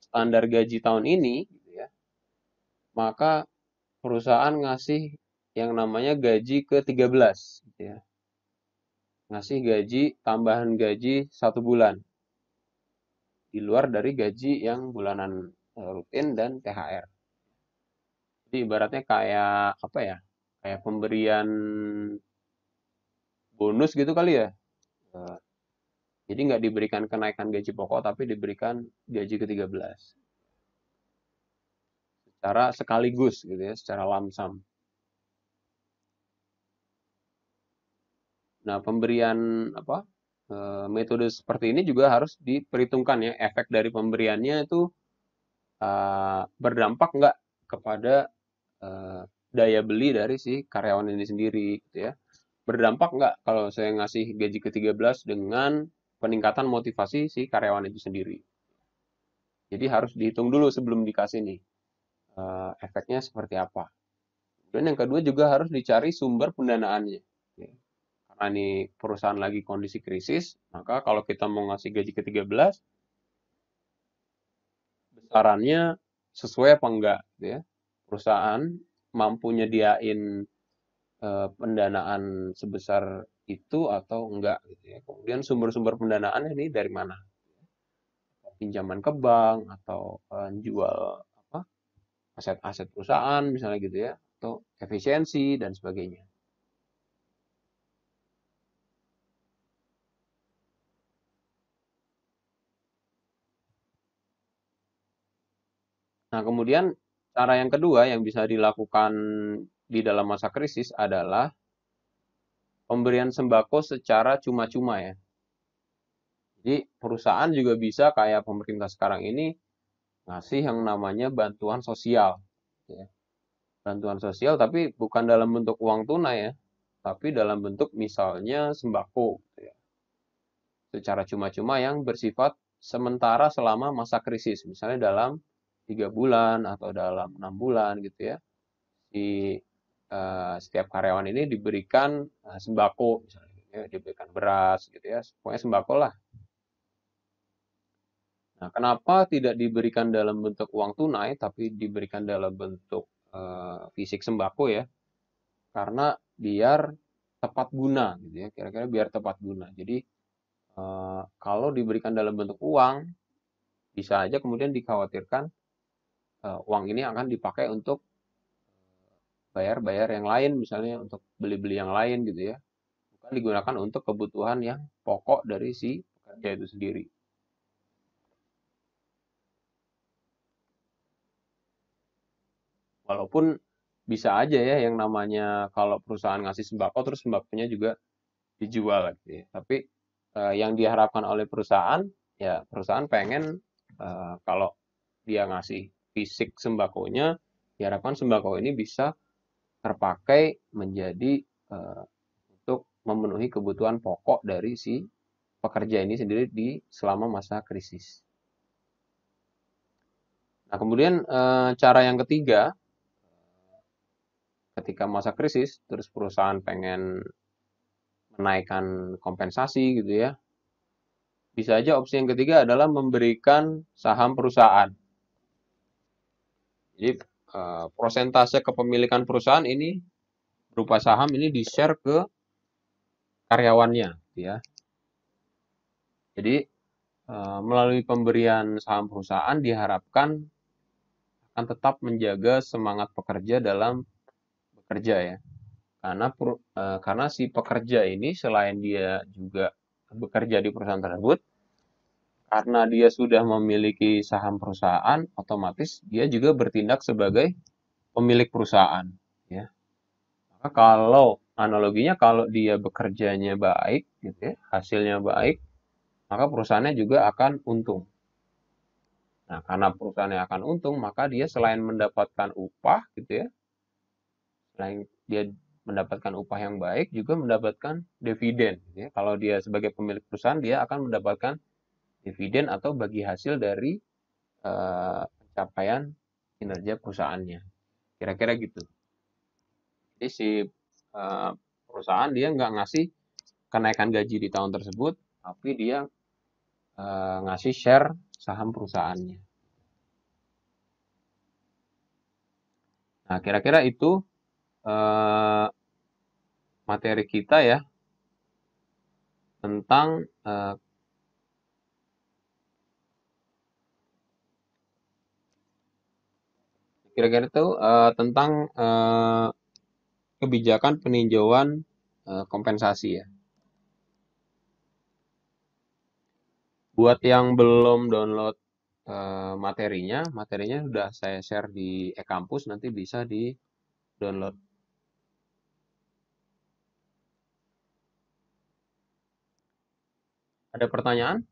standar gaji tahun ini, gitu ya, maka perusahaan ngasih yang namanya gaji ke-13. Gitu ya. Ngasih gaji, tambahan gaji 1 bulan. Di luar dari gaji yang bulanan rutin dan THR. Jadi ibaratnya kayak apa ya? Kayak pemberian bonus gitu kali ya. Eh, Jadi nggak diberikan kenaikan gaji pokok, tapi diberikan gaji ke-13. Secara sekaligus gitu ya, secara lamsam. Nah, pemberian apa? Metode seperti ini juga harus diperhitungkan ya. Efek dari pemberiannya itu berdampak nggak kepada eh, daya beli dari si karyawan ini sendiri gitu ya. Berdampak nggak kalau saya ngasih gaji ke-13 dengan peningkatan motivasi si karyawan itu sendiri. Jadi harus dihitung dulu sebelum dikasih nih efeknya seperti apa. Dan yang kedua juga harus dicari sumber pendanaannya. Ya. Karena ini perusahaan lagi kondisi krisis, maka kalau kita mau ngasih gaji ke-13, besarannya sesuai apa enggak gitu ya. Perusahaan mampu nyediain pendanaan sebesar itu atau enggak gitu ya. Kemudian sumber-sumber pendanaan ini dari mana? Pinjaman ke bank atau jual apa? Aset-aset perusahaan misalnya gitu ya, atau efisiensi dan sebagainya. Nah, kemudian cara yang kedua yang bisa dilakukan di dalam masa krisis adalah pemberian sembako secara cuma-cuma ya. Jadi perusahaan juga bisa kayak pemerintah sekarang ini ngasih yang namanya bantuan sosial. Ya. Bantuan sosial tapi bukan dalam bentuk uang tunai ya, tapi dalam bentuk misalnya sembako. Gitu ya. Secara cuma-cuma yang bersifat sementara selama masa krisis. Misalnya dalam 3 bulan atau dalam 6 bulan gitu ya. Di setiap karyawan ini diberikan sembako, misalnya, gitu ya, diberikan beras gitu ya, pokoknya sembako lah. Nah, kenapa tidak diberikan dalam bentuk uang tunai, tapi diberikan dalam bentuk fisik sembako ya? Karena biar tepat guna, gitu ya, kira-kira biar tepat guna. Jadi kalau diberikan dalam bentuk uang, bisa aja kemudian dikhawatirkan uang ini akan dipakai untuk bayar-bayar yang lain, misalnya untuk beli-beli yang lain gitu ya. Bukan digunakan untuk kebutuhan yang pokok dari si pekerja itu sendiri. Walaupun bisa aja ya yang namanya kalau perusahaan ngasih sembako terus sembakonya juga dijual gitu ya. Tapi yang diharapkan oleh perusahaan ya perusahaan pengen kalau dia ngasih fisik sembakonya diharapkan sembako ini bisa terpakai menjadi untuk memenuhi kebutuhan pokok dari si pekerja ini sendiri di selama masa krisis. Nah, kemudian cara yang ketiga, ketika masa krisis, terus perusahaan pengen menaikkan kompensasi gitu ya, bisa aja opsi yang ketiga adalah memberikan saham perusahaan. Jadi prosentase kepemilikan perusahaan ini berupa saham ini di-share ke karyawannya, gitu ya. Jadi melalui pemberian saham perusahaan diharapkan akan tetap menjaga semangat pekerja dalam bekerja ya. Karena si pekerja ini selain dia juga bekerja di perusahaan tersebut, karena dia sudah memiliki saham perusahaan, otomatis dia juga bertindak sebagai pemilik perusahaan. Ya. Maka kalau analoginya kalau dia bekerjanya baik, gitu ya, hasilnya baik, maka perusahaannya juga akan untung. Nah, karena perusahaannya akan untung, maka dia selain mendapatkan upah, gitu ya, selain dia mendapatkan upah yang baik, juga mendapatkan dividen. Gitu ya. Kalau dia sebagai pemilik perusahaan, dia akan mendapatkan dividen atau bagi hasil dari pencapaian kinerja perusahaannya. Kira-kira gitu. Jadi si perusahaan dia nggak ngasih kenaikan gaji di tahun tersebut, tapi dia ngasih share saham perusahaannya. Nah, kira-kira itu eh, materi kita ya tentang kira-kira itu tentang kebijakan peninjauan kompensasi ya. Buat yang belum download materinya, materinya sudah saya share di e-kampus, nanti bisa di download. Ada pertanyaan?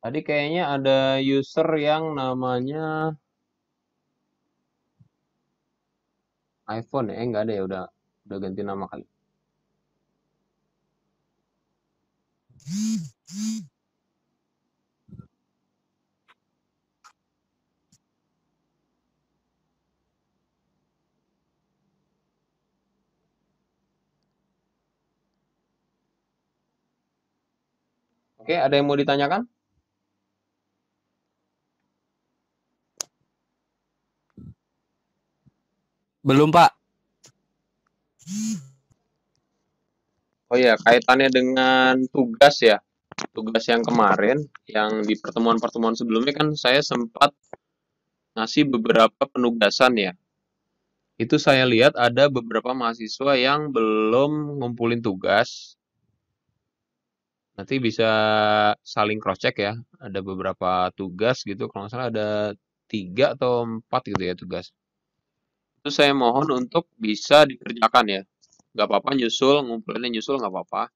Tadi kayaknya ada user yang namanya iPhone ya? Nggak ada ya, udah ganti nama kali. Oke, ada yang mau ditanyakan? Belum, Pak. Oh iya, kaitannya dengan tugas ya. Tugas yang kemarin, yang di pertemuan-pertemuan sebelumnya kan saya sempat ngasih beberapa penugasan ya. Itu saya lihat ada beberapa mahasiswa yang belum ngumpulin tugas. Nanti bisa saling cross check ya. Ada beberapa tugas gitu, kalau nggak salah ada 3 atau 4 gitu ya tugas. Itu saya mohon untuk bisa dikerjakan ya. Nggak apa-apa nyusul, ngumpulinnya nyusul nggak apa-apa.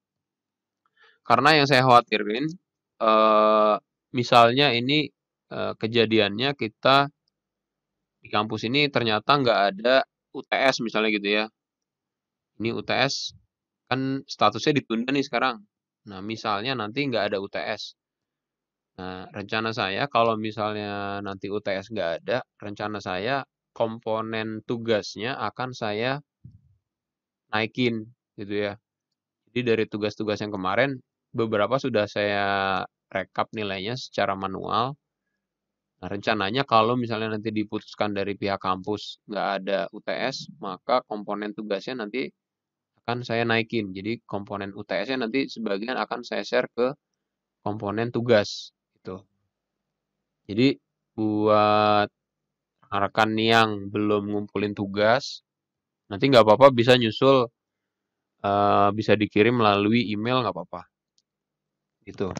Karena yang saya khawatirin, eh, misalnya ini kejadiannya kita di kampus ini ternyata nggak ada UTS misalnya gitu ya. Ini UTS kan statusnya ditunda nih sekarang. Nah, misalnya nanti nggak ada UTS. Nah, rencana saya kalau misalnya nanti UTS nggak ada, rencana saya komponen tugasnya akan saya naikin gitu ya. Jadi dari tugas-tugas yang kemarin, beberapa sudah saya rekap nilainya secara manual. Nah, rencananya kalau misalnya nanti diputuskan dari pihak kampus nggak ada UTS, maka komponen tugasnya nanti akan saya naikin. Jadi komponen UTS-nya nanti sebagian akan saya share ke komponen tugas. Gitu. Jadi buat rekan yang belum ngumpulin tugas, nanti nggak apa-apa bisa nyusul, bisa dikirim melalui email nggak apa-apa. Gitu.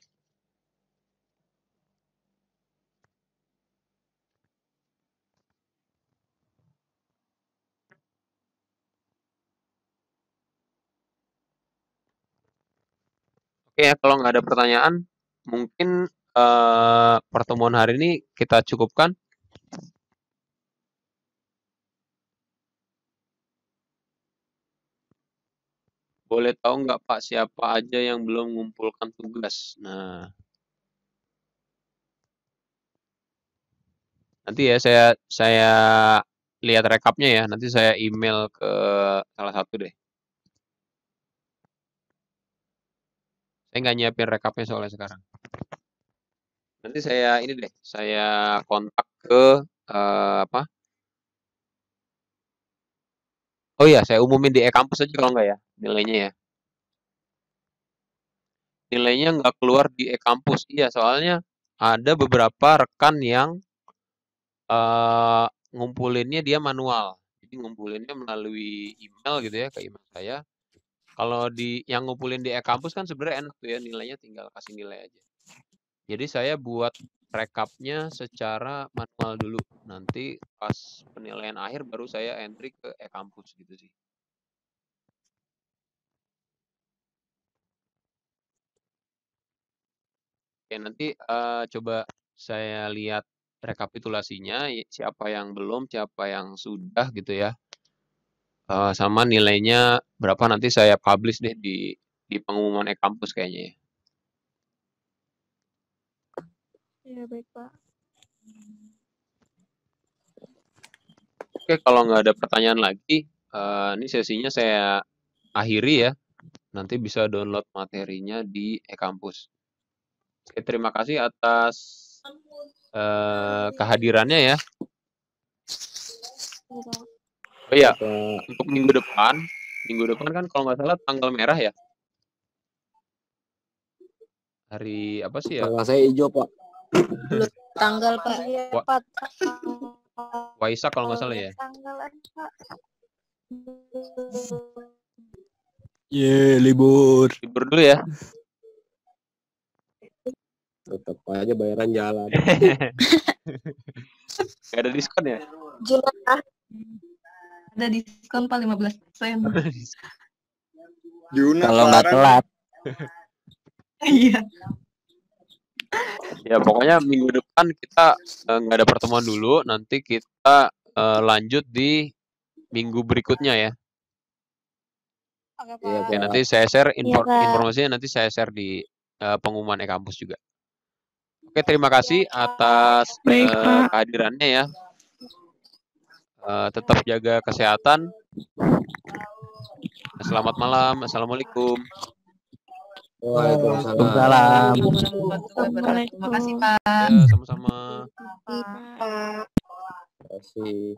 Oke ya, kalau nggak ada pertanyaan, mungkin pertemuan hari ini kita cukupkan. Boleh tahu nggak Pak siapa aja yang belum mengumpulkan tugas? Nah, nanti ya saya lihat rekapnya ya. Nanti saya email ke salah satu deh. Saya nggak nyiapin rekapnya soalnya sekarang. Nanti saya ini deh, saya kontak ke apa? Oh iya, saya umumin di e-kampus aja kalau nggak ya nilainya ya. Nilainya nggak keluar di e-kampus. Iya, soalnya ada beberapa rekan yang eh ngumpulinnya dia manual. Jadi ngumpulinnya melalui email gitu ya, ke email saya. Kalau di yang ngumpulin di e-kampus kan sebenarnya enak tuh ya, nilainya tinggal kasih nilai aja. Jadi saya buat rekapnya secara manual dulu. Nanti pas penilaian akhir baru saya entry ke e-kampus gitu sih. Oke, nanti coba saya lihat rekapitulasinya, siapa yang belum, siapa yang sudah gitu ya. Sama nilainya berapa nanti saya publish deh di pengumuman e-kampus kayaknya ya. Ya, baik, Pak. Oke, kalau nggak ada pertanyaan lagi, ini sesinya saya akhiri ya. Nanti bisa download materinya di e-kampus. Oke, terima kasih atas kehadirannya ya. Ya, Pak. Oh iya, Pak. untuk minggu depan kan kalau nggak salah tanggal merah ya. Hari apa sih ya? Tanggal saya hijau, Pak. Tanggal Pak. Iya, Wah. Pak. Waisak kalau nggak salah ya. Tanggalan, Pak. Libur. Libur dulu ya. Tetap aja bayaran jalan. Gak ada diskon ya? Jelas. Ada diskon Pak 15%. Juna Kalau nggak Farhan. telat. Iya. Ya pokoknya minggu depan kita nggak ada pertemuan dulu. Nanti kita lanjut di minggu berikutnya ya. Oke, Pak. Iya, Oke, Pak. nanti saya share Iya, Pak. informasinya nanti saya share di pengumuman e-kampus juga. Oke, terima kasih atas Baik, Pak. kehadirannya ya. Tetap jaga kesehatan. Selamat malam. Assalamualaikum. Waalaikumsalam. Terima kasih Pak. Ya, sama-sama. Pak. Terima kasih.